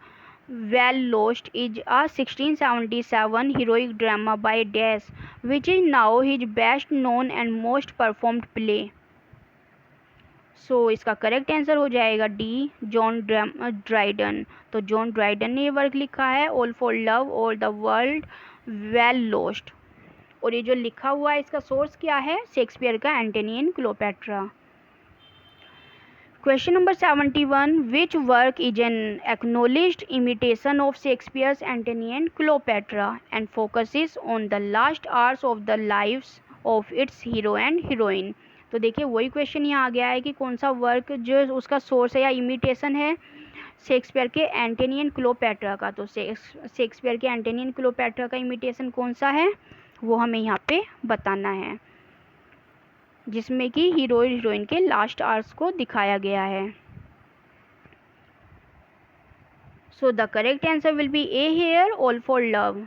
Well Lost is a 1677 heroic drama by Dash, which is now his best known and most performed play. So इसका correct answer हो जाएगा D, John Dryden. तो John Dryden ने ये work लिखा है, all for Love और the world well lost. और ये जो लिखा हुआ है इसका सोर्स क्या है, शेक्सपियर का Antony and क्लोपेट्रा। Question number 71, which work is an acknowledged imitation of Shakespeare's Antony and Cleopatra and focuses on the last hours of the lives of its hero and heroine? तो देखिए वही question यहाँ आ गया है कि कौन सा वर्क जो उसका सोर्स है या इमिटेशन है शेक्सपियर के एंटनी एंड क्लोपेट्रा का। तो शेक्सपियर के एंटनी एंड क्लोपेट्रा का इमिटेशन कौन सा है वो हमें यहाँ पे बताना है, जिसमें कि हीरो हीरोइन के लास्ट आवर्स को दिखाया गया है। So the correct answer will be A here, All for Love.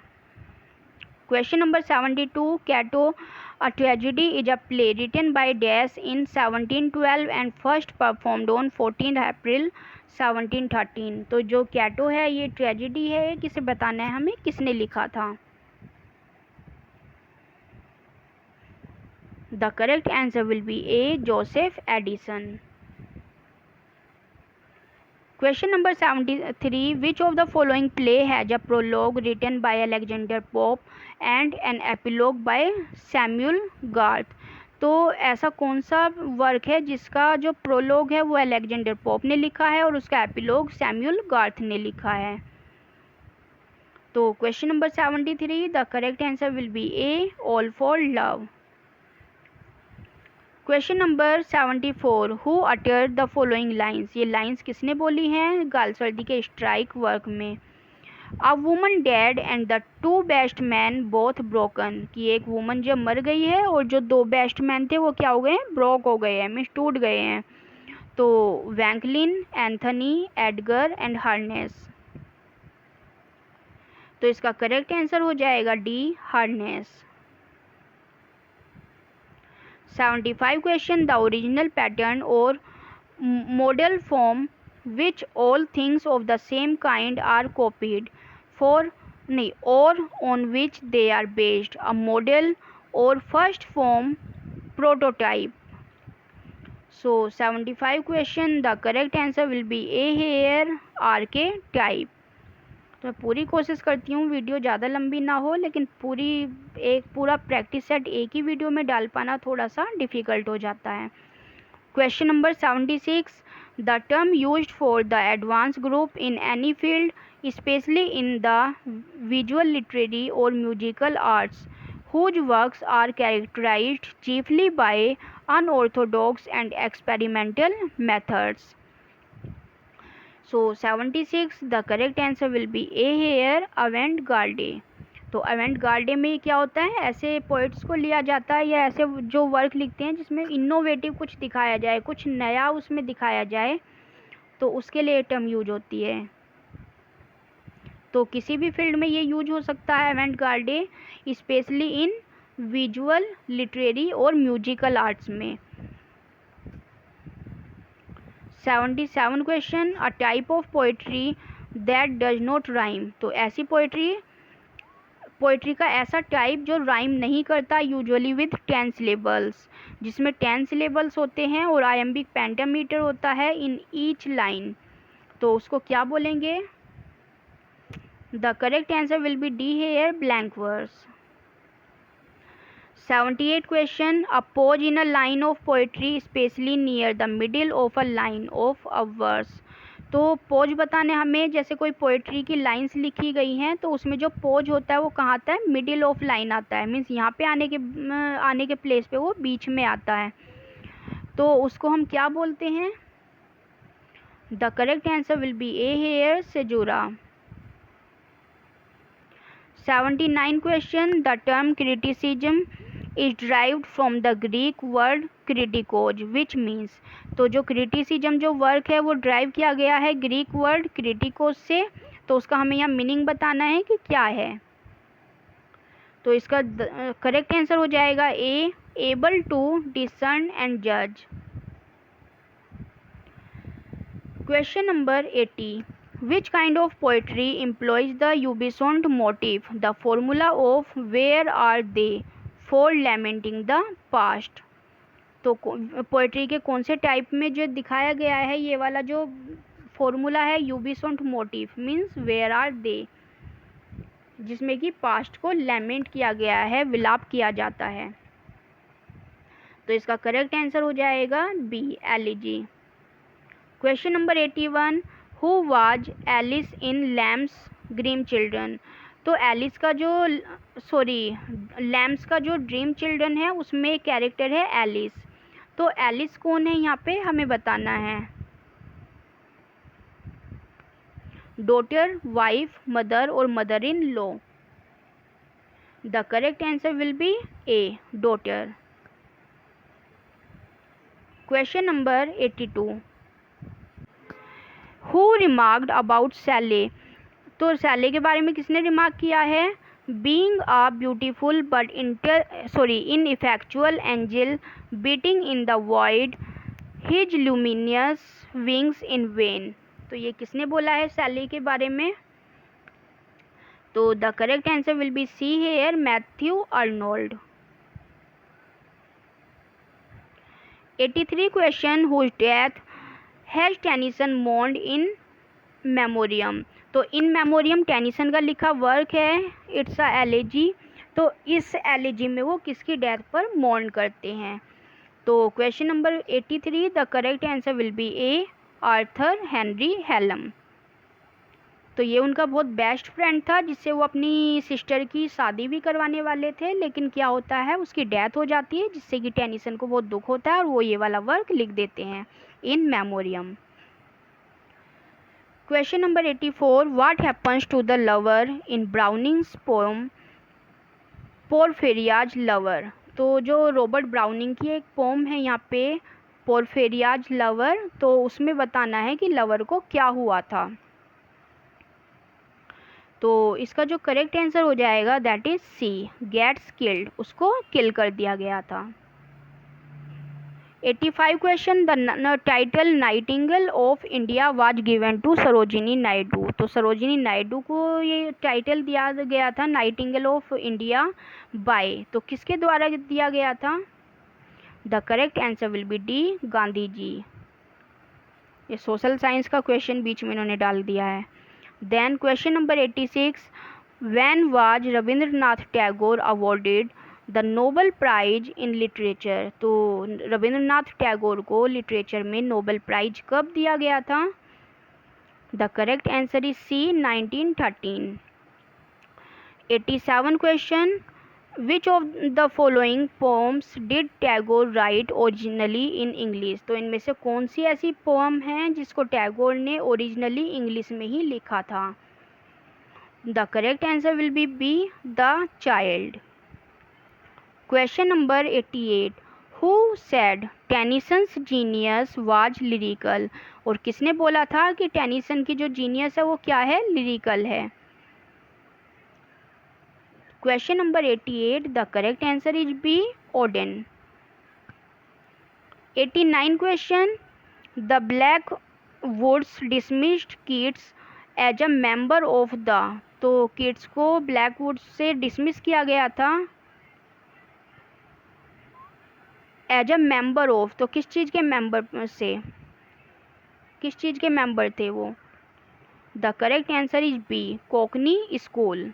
Question number 72, Cato a tragedy is a play written by dash in 1712 and first performed on 14 April 1713। तो जो कैटो है ये tragedy है, किसे बताना है हमें किसने लिखा था। The correct answer will be A, Joseph Addison. Question number 73, which of the following play has a prologue written by Alexander Pope and an epilogue by Samuel Garth? तो ऐसा कौन सा वर्क है जिसका जो प्रोलोग है वो अलेक्जेंडर पोप ने लिखा है और उसका एपिलोग सैमुअल गार्थ ने लिखा है। तो question number 73, the correct answer will be A, all for Love. Question number 74, who uttered the following lines? ये लाइन्स किसने बोली हैं गालसवर्दी के स्ट्राइक वर्क में। A woman dead and the two best man both broken, कि एक woman जब मर गई है और जो दो बेस्ट मैन थे वो क्या हो गए हैं, ब्रोक हो गए हैं, मीन्स टूट गए हैं। तो वैंकलिन, एंथनी, एडगर एंड हार्नेस। तो इसका करेक्ट आंसर हो जाएगा D, harness. 75 question, the original pattern or model form which all things of the same kind are copied for or on which they are based, a model or first form prototype. So 75 question, the correct answer will be A here, archetype. तो मैं पूरी कोशिश करती हूँ video ज़्यादा लंबी ना हो, लेकिन पूरा प्रैक्टिस सेट एक ही वीडियो में डाल पाना थोड़ा सा डिफ़िकल्ट हो जाता है। Question number 76, the term used for the advance group in any field specially in the visual literary और musical arts whose works are characterized chiefly by unorthodox and experimental methods. So 76, the correct answer will be A here, avant-garde. तो avant-garde में क्या होता है, ऐसे poets को लिया जाता है या ऐसे जो वर्क लिखते हैं जिसमें इनोवेटिव कुछ दिखाया जाए, कुछ नया उसमें दिखाया जाए, तो उसके लिए टर्म यूज होती है। तो किसी भी फील्ड में ये यूज हो सकता है avant-garde, specially in visual, literary और म्यूजिकल आर्ट्स में। 77 question, a type of poetry that does not rhyme. तो ऐसी पोइट्री का ऐसा टाइप जो राइम नहीं करता, यूजुअली विद 10 सिलेबल्स, जिसमें 10 सिलेबल्स होते हैं और आयम्बिक पेंटामीटर होता है इन ईच लाइन, तो उसको क्या बोलेंगे? The correct answer will be D here, blank verse. 78 question, a pause in a line of poetry especially near the middle of a line of a verse। तो pose बताने हमें, जैसे कोई poetry की लाइंस लिखी गई हैं तो उसमें जो पोज होता है वो कहाँ आता है? मिडिल ऑफ लाइन आता है, मीन्स यहाँ पे आने के प्लेस पे वो बीच में आता है, तो उसको हम क्या बोलते हैं? The correct answer will be A here, caesura. 79 question, the term criticism is derived from the Greek word kritikos which means। तो जो क्रिटिसिज्म जो वर्क है वो ड्राइव किया गया है ग्रीक वर्ड क्रिटिकोस से, तो उसका हमें यहाँ मीनिंग बताना है कि क्या है। तो इसका करेक्ट आंसर हो जाएगा ए, एबल टू डिसर्न एंड जज। Question number 80, which kind of poetry employs the Ubisont motif, the formula of where are they for lamenting the past। तो पोइट्री के कौन से टाइप में जो दिखाया गया है ये वाला जो फॉर्मूला है ubi sunt motif, means where are they, जिसमें कि पास्ट को लैमेंट किया गया है, विलाप किया जाता है। तो इसका करेक्ट आंसर हो जाएगा B, elegy. Question number 81, who was Alice in Lamb's Dream Children. तो एलिस का जो लैम्स का जो ड्रीम चिल्ड्रन है उसमें कैरेक्टर है एलिस। तो एलिस कौन है यहाँ पे हमें बताना है? डॉटर, वाइफ, मदर और mother in law. The correct answer will be A, daughter. Question number 82, who remarked about Shelley. तो सैले के बारे में किसने रिमार्क किया है? Being a beautiful but ineffectual angel beating in the void his luminous wings in vain. तो ये किसने बोला है सैले के बारे में? तो the correct answer will be C here, Matthew Arnold. 83 question, whose death has Tennyson mourned In Memoriam. तो इन मेमोरियम टेनिसन का लिखा वर्क है, इट्स अ एलेजी। तो इस एलेजी में वो किसकी डेथ पर मोर्न करते हैं? तो question number 83, the correct answer will be A, Arthur Henry Hallam. तो ये उनका बहुत बेस्ट फ्रेंड था जिससे वो अपनी सिस्टर की शादी भी करवाने वाले थे, लेकिन क्या होता है उसकी डेथ हो जाती है, जिससे कि टेनिसन को बहुत दुख होता है और वो ये वाला वर्क लिख देते हैं In Memoriam. Question number 84, what happens to the lover in Browning's poem Porphyria's Lover. तो जो रॉबर्ट ब्राउनिंग की एक पोम है यहाँ पे पोरफेरियाज लवर, तो उसमें बताना है कि लवर को क्या हुआ था। तो इसका जो करेक्ट आंसर हो जाएगा that is C, gets killed, उसको किल कर दिया गया था। 85 question, the title nightingale of India was given to Sarojini Naidu. तो सरोजिनी नायडू को ये टाइटल दिया गया था नाइटिंगेल ऑफ इंडिया बाय, तो किसके द्वारा दिया गया था? The correct answer will be D, Gandhi ji. ये सोशल साइंस का क्वेश्चन बीच में इन्होंने डाल दिया है। Then question number 86, when was Rabindranath Tagore awarded the Nobel Prize in literature. तो रविंद्रनाथ टैगोर को लिटरेचर में नोबेल प्राइज कब दिया गया था? The correct answer is C, 1913। 87 question, which of the following poems did Tagore write originally in English. तो इनमें से कौन सी ऐसी पोम है जिसको टैगोर ने ओरिजिनली इंग्लिश में ही लिखा था। The correct answer will be B, the child. Question number 88, who said Tennyson's genius was lyrical. और किसने बोला था कि टेनिसन की जो जीनियस है वो क्या है, लिरिकल है। Question number 88, the correct answer is B, Odin. 89 question, the Blackwoods dismissed Keats as a member of the। तो Keats को Blackwoods से डिसमिस किया गया था एज अ मेंबर ऑफ। तो किस चीज़ के मेंबर से, किस चीज़ के मेंबर थे वो। The correct answer is B, cockney school.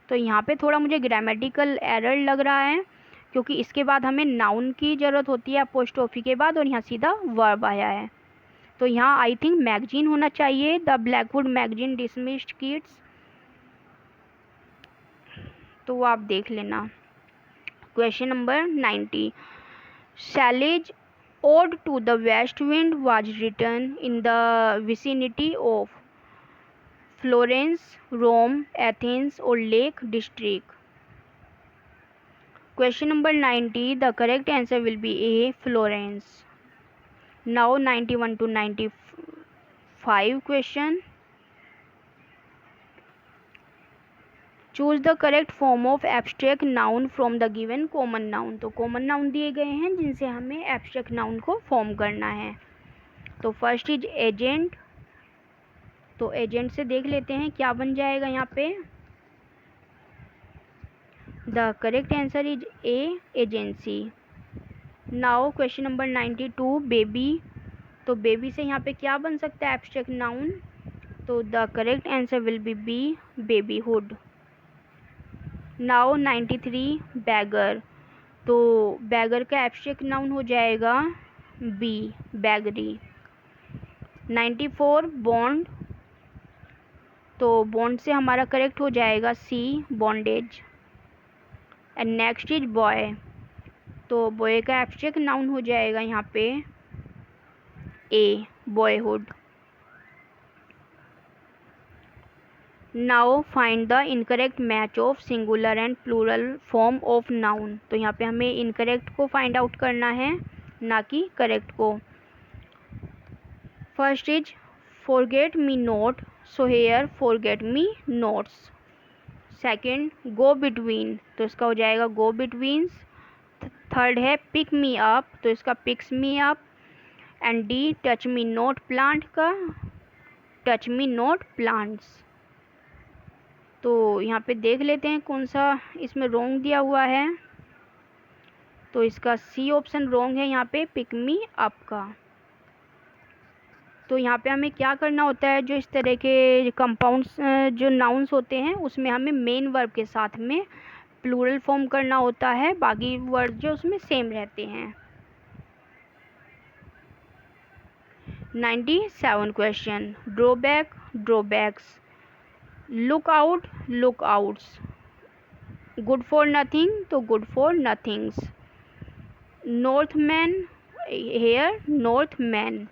तो यहाँ पे थोड़ा मुझे ग्रामेटिकल एरर लग रहा है क्योंकि इसके बाद हमें नाउन की ज़रूरत होती है अपोस्ट्रोफी के बाद, और यहाँ सीधा वर्ब आया है। तो यहाँ आई थिंक मैगजीन होना चाहिए, the Blackwood magazine dismissed Keats. तो वो आप देख लेना। Question number 90, Shelley's Ode to the West Wind was written in the vicinity of Florence, Rome, Athens और Lake District. Question number 90, the correct answer will be A, Florence. Now 91 to 95 question. Choose the correct form of abstract noun from the given common noun. तो common noun दिए गए हैं जिनसे हमें abstract noun को form करना है। तो फर्स्ट इज एजेंट। तो एजेंट से देख लेते हैं क्या बन जाएगा यहाँ पे। The correct answer is A, agency. Now question number 92, baby. तो बेबी से यहाँ पे क्या बन सकता है एब्स्ट्रैक्ट नाउन। तो the correct answer will be B, babyhood. Now 93, beggar. तो बैगर का एब्स्ट्रैक्ट नाउन हो जाएगा बी, बैगरी। 94, बॉन्ड। तो बॉन्ड से हमारा करेक्ट हो जाएगा C, bondage. And next is boy. तो बॉय का एब्स्ट्रैक्ट नाउन हो जाएगा यहाँ पे A, boyhood. Now find the incorrect match of singular and plural form of noun. तो यहाँ पे हमें इनकरेक्ट को फाइंड आउट करना है, ना कि करेक्ट को। First is forget me not, so here forget me nots. Second, go between. तो इसका हो जाएगा गो बिटवीन्स। थर्ड है पिक मी अप। तो इसका picks me up. And D, touch me not plant का टच मी नोट प्लांट्स। तो यहाँ पे देख लेते हैं कौन सा इसमें रॉन्ग दिया हुआ है। तो इसका सी ऑप्शन रॉन्ग है यहाँ पे, पिक मी अप का। तो यहाँ पे हमें क्या करना होता है, जो इस तरह के कंपाउंड्स जो नाउन्स होते हैं उसमें हमें मेन वर्ब के साथ में प्लूरल फॉर्म करना होता है, बाकी वर्ड जो उसमें सेम रहते हैं। 97 question, drawback, drawbacks. Look out, look outs. Good for nothing, तो गुड फॉर नथिंग्स। नॉर्थमैन, हेयर नॉर्थमैन।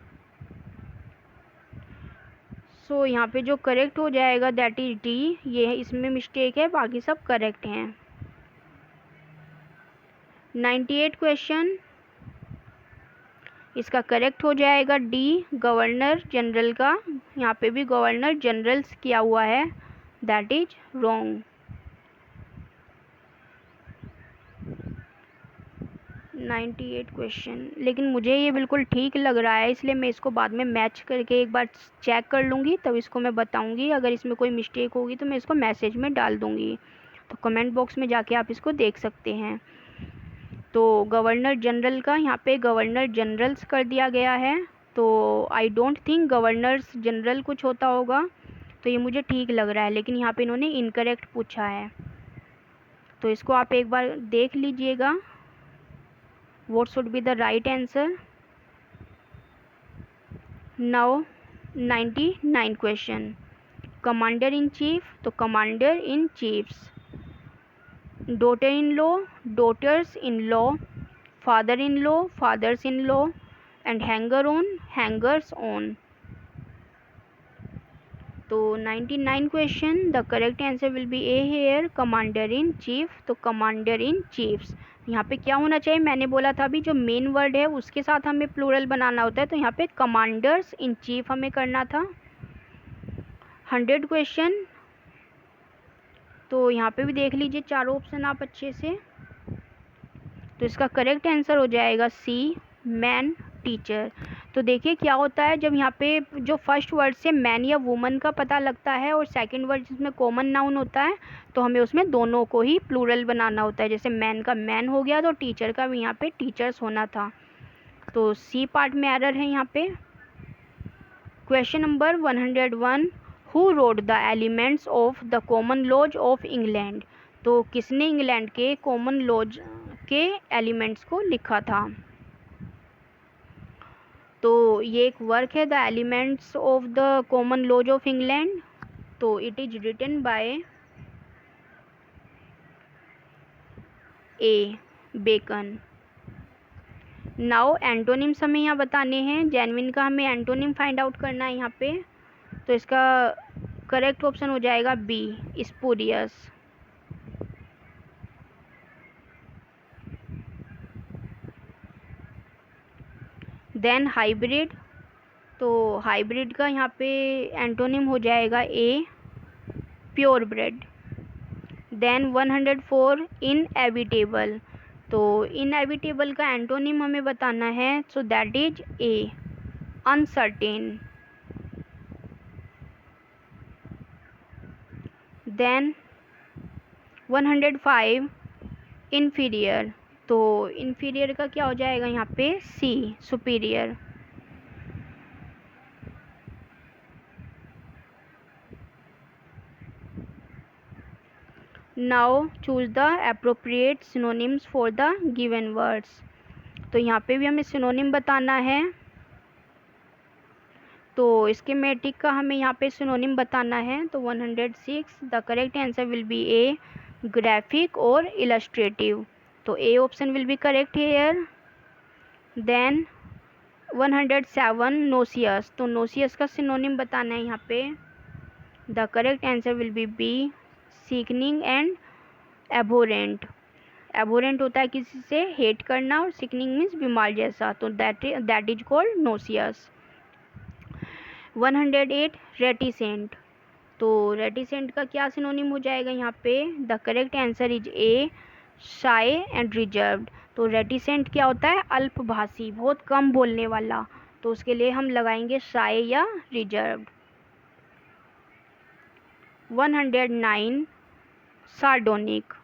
सो यहाँ पे जो करेक्ट हो जाएगा दैट इज डी, ये इसमें मिस्टेक है, बाकी सब करेक्ट हैं। 98 क्वेश्चन, इसका करेक्ट हो जाएगा डी, गवर्नर जनरल का। यहाँ पे भी गवर्नर जनरल्स किया हुआ है, दैट इज रॉन्ग। 98 क्वेश्चन, लेकिन मुझे ये बिल्कुल ठीक लग रहा है, इसलिए मैं इसको बाद में मैच करके एक बार चेक कर लूँगी, तब इसको मैं बताऊँगी। अगर इसमें कोई मिस्टेक होगी तो मैं इसको मैसेज में डाल दूँगी, तो कमेंट बॉक्स में जाके आप इसको देख सकते हैं। तो गवर्नर जनरल का यहाँ पे गवर्नर जनरल्स कर दिया गया है, तो I don't think governors general कुछ होता होगा, तो ये मुझे ठीक लग रहा है। लेकिन यहाँ पे इन्होंने इनकरेक्ट पूछा है, तो इसको आप एक बार देख लीजिएगा, what should be the right answer. Now 99 question, commander in chief, तो commander in chiefs. Daughter in law, daughters in law. Father in law, fathers in law. And hanger on, hangers on. तो 99 question, the correct answer will be A here, commander in chief. तो commander in chiefs, यहाँ पे क्या होना चाहिए, मैंने बोला था अभी जो मेन वर्ड है उसके साथ हमें प्लूरल बनाना होता है, तो यहाँ पे कमांडर्स इन चीफ हमें करना था। 100 क्वेश्चन, तो यहाँ पे भी देख लीजिए चारों ऑप्शन आप अच्छे से। तो इसका करेक्ट आंसर हो जाएगा सी, मैन टीचर। तो देखिए क्या होता है, जब यहाँ पे जो फर्स्ट वर्ड से मैन या वुमन का पता लगता है और सेकंड वर्ड जिसमें कॉमन नाउन होता है, तो हमें उसमें दोनों को ही प्लूरल बनाना होता है। जैसे मैन का मैन हो गया, तो टीचर का भी यहाँ पे टीचर्स होना था। तो सी पार्ट में एरर है यहाँ पे। Question number 101, who wrote the elements of the common laws of England. तो किसने इंग्लैंड के कॉमन लॉज के एलिमेंट्स को लिखा था। तो ये एक वर्क है, the elements of the common laws of England. तो it is written by A, Bacon. Now antonyms हमें यहाँ बताने हैं, जेन्युइन का हमें एंटोनिम फाइंड आउट करना है यहाँ पे। तो इसका करेक्ट ऑप्शन हो जाएगा बी, स्पूरियस। देन हाइब्रिड, तो हाइब्रिड का यहाँ पे एंटोनिम हो जाएगा A, pure bred. Then 104, inevitable. तो इनएविटेबल का एंटोनिम हमें बताना है, so that is A, uncertain. Then 105, inferior. तो इन्फीरियर का क्या हो जाएगा यहाँ पे C, superior. Now choose the appropriate synonyms for the given words. तो यहाँ पे भी हमें सिनोनिम बताना है। तो स्कीमेटिक का हमें यहाँ पे सिनोनिम बताना है। तो 106, the correct answer will be A, graphic और इलस्ट्रेटिव। तो A option will be correct here. Then 107, noxious. तो नोसियस का सिनोनिम बताना है यहाँ पे। The correct answer will be B, sickening and abhorrent. Abhorrent होता है किसी से हेट करना, और सीकनिंग मीन्स बीमार जैसा, तो दैट इज कॉल्ड नोसियस। 108, रेटिसेंट। तो रेटिसेंट का क्या सिनोनिम हो जाएगा यहाँ पे, the correct answer is A, shy and reserved. तो रेटिसेंट क्या होता है, अल्पभाषी, बहुत कम बोलने वाला, तो उसके लिए हम लगाएंगे शाय या रिजर्व्ड। 109, सार्डोनिक।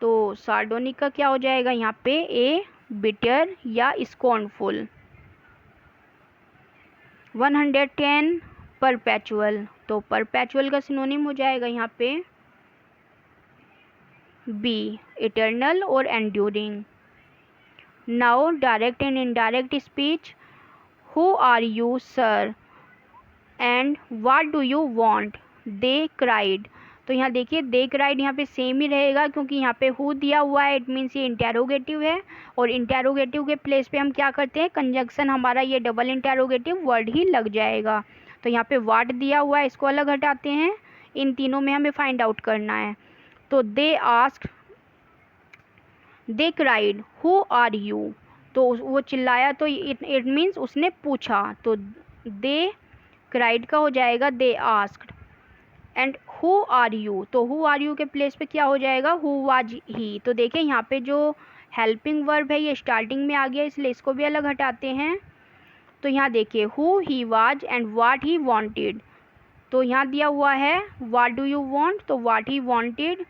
तो सार्डोनिक का क्या हो जाएगा यहाँ पे ए, बिटर या स्कॉर्नफुल। 110, परपेचुअल। तो परपेचुअल का सिनोनिम हो जाएगा यहाँ पे बी, इटर्नल और enduring. Now direct and indirect speech, who are you sir and what do you want, they cried. तो यहाँ देखिए दे क्राइड यहाँ पे सेम ही रहेगा, क्योंकि यहाँ पे हु दिया हुआ है, इट मीन्स ये इंटेरोगेटिव है, और इंटेरोगेटिव के प्लेस पे हम क्या करते हैं, कंजक्शन हमारा ये डबल इंटेरोगेटिव वर्ड ही लग जाएगा। तो यहाँ पे वाट दिया हुआ है, इसको अलग हटाते हैं, इन तीनों में हमें फाइंड आउट करना है। तो they asked, they cried, who are you. तो वो चिल्लाया, तो इट मीन्स उसने पूछा, तो दे क्राइड का हो जाएगा they asked. And who are you, तो हु आर यू के प्लेस पे क्या हो जाएगा, हु वाज ही। तो देखिए यहाँ पे जो हेल्पिंग वर्ब है ये स्टार्टिंग में आ गया, इसलिए इसको भी अलग हटाते हैं। तो यहाँ देखिए who he was and what he wanted. तो यहाँ दिया हुआ है व्हाट डू यू वांट, तो what he wanted,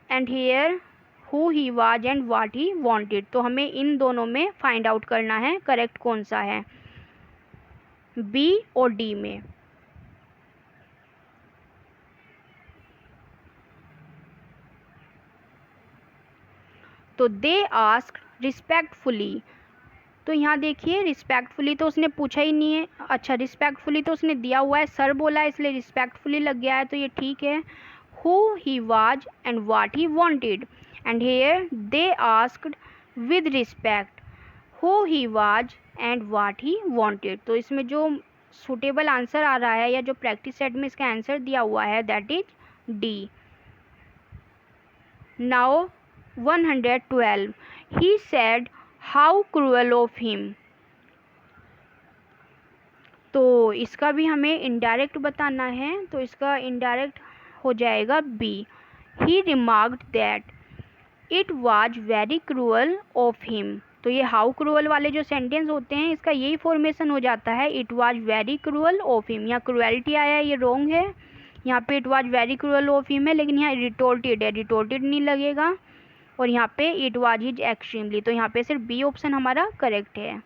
and here who he was and what he wanted. तो हमें इन दोनों में फाइंड आउट करना है करेक्ट कौन सा है, बी और डी में। तो दे आस्क रिस्पेक्टफुली, तो यहाँ देखिए रिस्पेक्टफुली तो उसने पूछा ही नहीं है, अच्छा रिस्पेक्टफुली तो उसने दिया हुआ है, सर बोला है इसलिए रिस्पेक्टफुली लग गया है, तो ये ठीक है। Who he was and what he wanted, and here they asked with respect who he was and what he wanted. तो इसमें जो सूटेबल आंसर आ रहा है या जो प्रैक्टिस सेट में इसका आंसर दिया हुआ है that is D. Now 112 he said how cruel of him. तो इसका भी हमें इनडायरेक्ट बताना है, तो इसका इनडायरेक्ट हो जाएगा B. He remarked that it was very cruel of him. तो ये हाउ क्रूअल वाले जो सेंटेंस होते हैं इसका यही फॉर्मेशन हो जाता है, it was very cruel of him. यहाँ क्रूएलिटी आया है, ये रॉन्ग है, यहाँ पे it was very cruel of him है, लेकिन यहाँ रिटोर्टेड है, रिटोर्टेड नहीं लगेगा, और यहाँ पे इट वाज इज एक्सट्रीमली, तो यहाँ पे सिर्फ बी ऑप्शन हमारा करेक्ट है।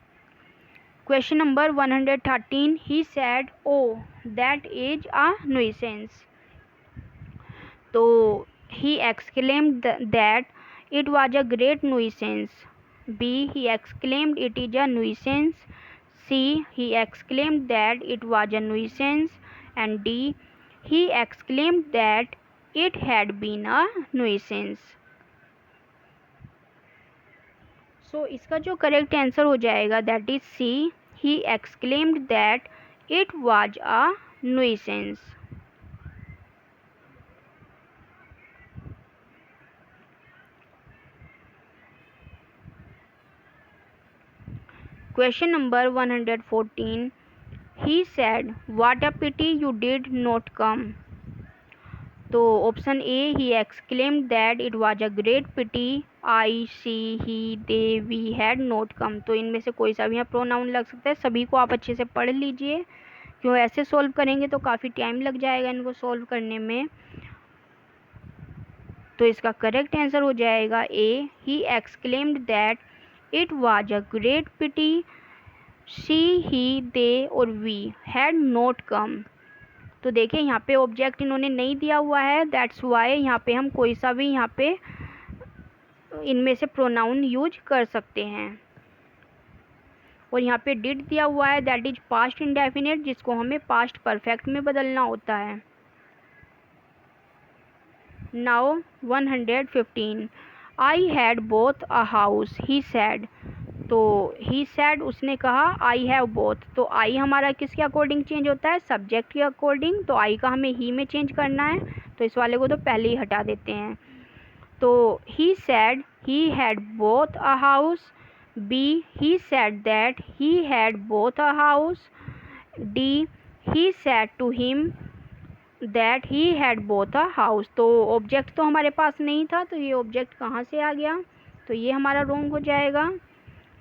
Question number 113 he said O that is a nuisance. तो he exclaimed that it was a great nuisance. B. He exclaimed it is a nuisance. C. He exclaimed that it was a nuisance. And D. He exclaimed that it had been a nuisance. So इसका जो correct answer हो जाएगा that is C. He exclaimed that it was a nuisance. Question number 114 he said what a pity you did not come. तो option A he exclaimed that it was a great pity, I see he they we had not come. तो इनमें से कोई सा भी यहाँ pronoun लग सकता है, सभी को आप अच्छे से पढ़ लीजिए, क्यों ऐसे सॉल्व करेंगे तो काफ़ी टाइम लग जाएगा इनको सॉल्व करने में। तो इसका करेक्ट आंसर हो जाएगा A. He exclaimed that it was a great pity she he they और वी हैड नॉट कम। तो देखिए यहाँ पे ऑब्जेक्ट इन्होंने नहीं दिया हुआ है, दैट्स वाई यहाँ पे हम कोई सा भी यहाँ पे इनमें से प्रोनाउन यूज कर सकते हैं। और यहाँ पे डिड दिया हुआ है दैट इज पास्ट इंडेफिनिट, जिसको हमें पास्ट परफेक्ट में बदलना होता है। Now 115 I had both a house he sad. तो ही सैड उसने कहा, आई हैव बोथ, तो आई हमारा किसके अकॉर्डिंग चेंज होता है, सब्जेक्ट के अकॉर्डिंग, तो आई का हमें ही में चेंज करना है, तो इस वाले को तो पहले ही हटा देते हैं। तो he said he had both a house, B he said that he had both a house, D he said to him that he had both a house. तो ऑब्जेक्ट तो हमारे पास नहीं था, तो ये ऑब्जेक्ट कहाँ से आ गया, तो ये हमारा रॉन्ग हो जाएगा।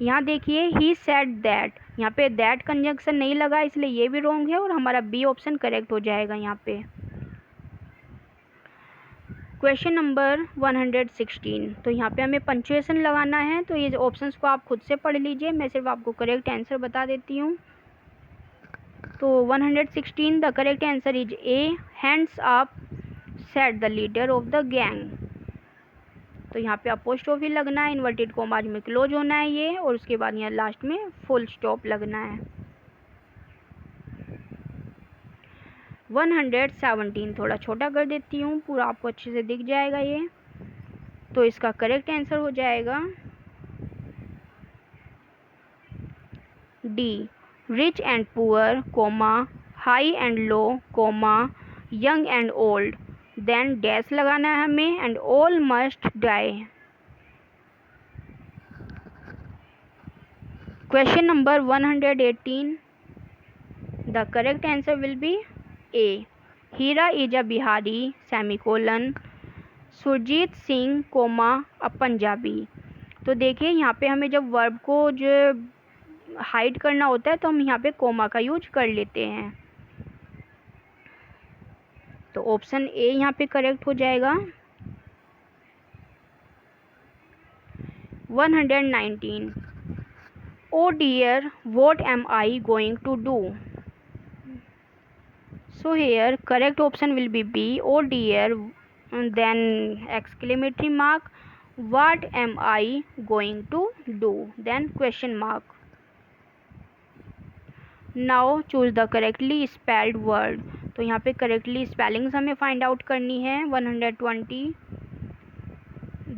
यहाँ देखिए ही सेड दैट, यहाँ पे दैट कंजंक्शन नहीं लगा इसलिए ये भी रॉन्ग है, और हमारा बी ऑप्शन करेक्ट हो जाएगा यहाँ पे। क्वेश्चन नंबर 116, तो यहाँ पे हमें पंचुएशन लगाना है, तो ये ऑप्शंस को आप खुद से पढ़ लीजिए, मैं सिर्फ आपको करेक्ट आंसर बता देती हूँ। तो 116 the correct answer is A, hands up said the leader of the gang. तो यहाँ पे अपोस्ट्रोफी लगना है, इन्वर्टेड कॉमाज में क्लोज होना है ये, और उसके बाद यहाँ लास्ट में फुल स्टॉप लगना है। 117 थोड़ा छोटा कर देती हूँ, पूरा आपको अच्छे से दिख जाएगा ये। तो इसका करेक्ट आंसर हो जाएगा D, rich and poor comma high and low comma young and old, then dash लगाना है हमें, and all must die. Question number 118 the correct answer will be A, Hira is a Bihari semicolon Surjeet Singh comma a Punjabi. तो देखिए यहाँ पे हमें जब verb को जो हाइड करना होता है तो हम यहाँ पे कोमा का यूज कर लेते हैं, तो ऑप्शन ए यहाँ पे करेक्ट हो जाएगा। 119 O dear what am I going to do. So here correct option will be B, oh dear, then exclamatory mark, what am I going to do, then question mark. Now choose the correctly spelled word. तो यहाँ पे correctly spellings हमें find out करनी है 120।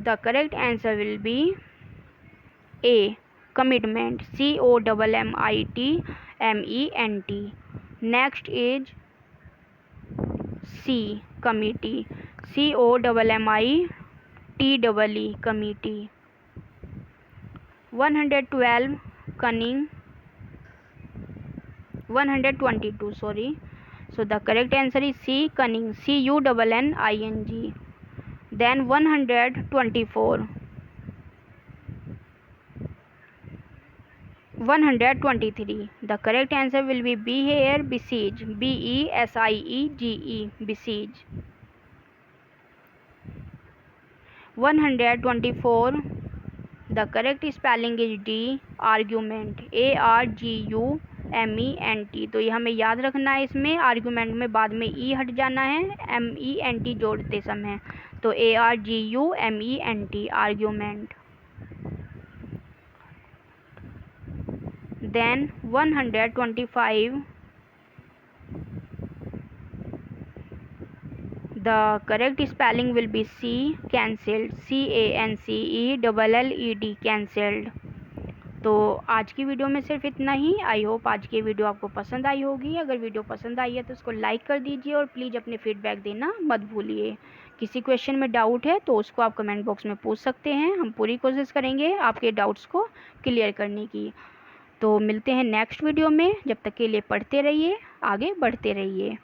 The correct answer will be A commitment, COMMITMENT. Next is C committee, COMMITEE committee. 112 cunning, 122 sorry. So the correct answer is C cunning, CUNNING. Then 124, 123. The correct answer will be B here, besiege, BESIEGE, besiege. 124. The correct spelling is D, argument, ARGUMENT. तो ये हमें याद रखना है, इसमें argument में बाद में ई हट जाना है MENT जोड़ते समय, तो ARGUMENT, argument. Then 125. The correct spelling will be C, cancelled, CANCELLED, cancelled. तो आज की वीडियो में सिर्फ इतना ही. आई होप आज की वीडियो आपको पसंद आई होगी. अगर वीडियो पसंद आई है तो उसको लाइक कर दीजिए और प्लीज़ अपने फीडबैक देना मत भूलिए. किसी क्वेश्चन में डाउट है तो उसको आप कमेंट बॉक्स में पूछ सकते हैं. हम पूरी कोशिश करेंगे आपके डाउट्स को क्लियर करने की. तो मिलते हैं नेक्स्ट वीडियो में. जब तक के लिए पढ़ते रहिए, आगे बढ़ते रहिए.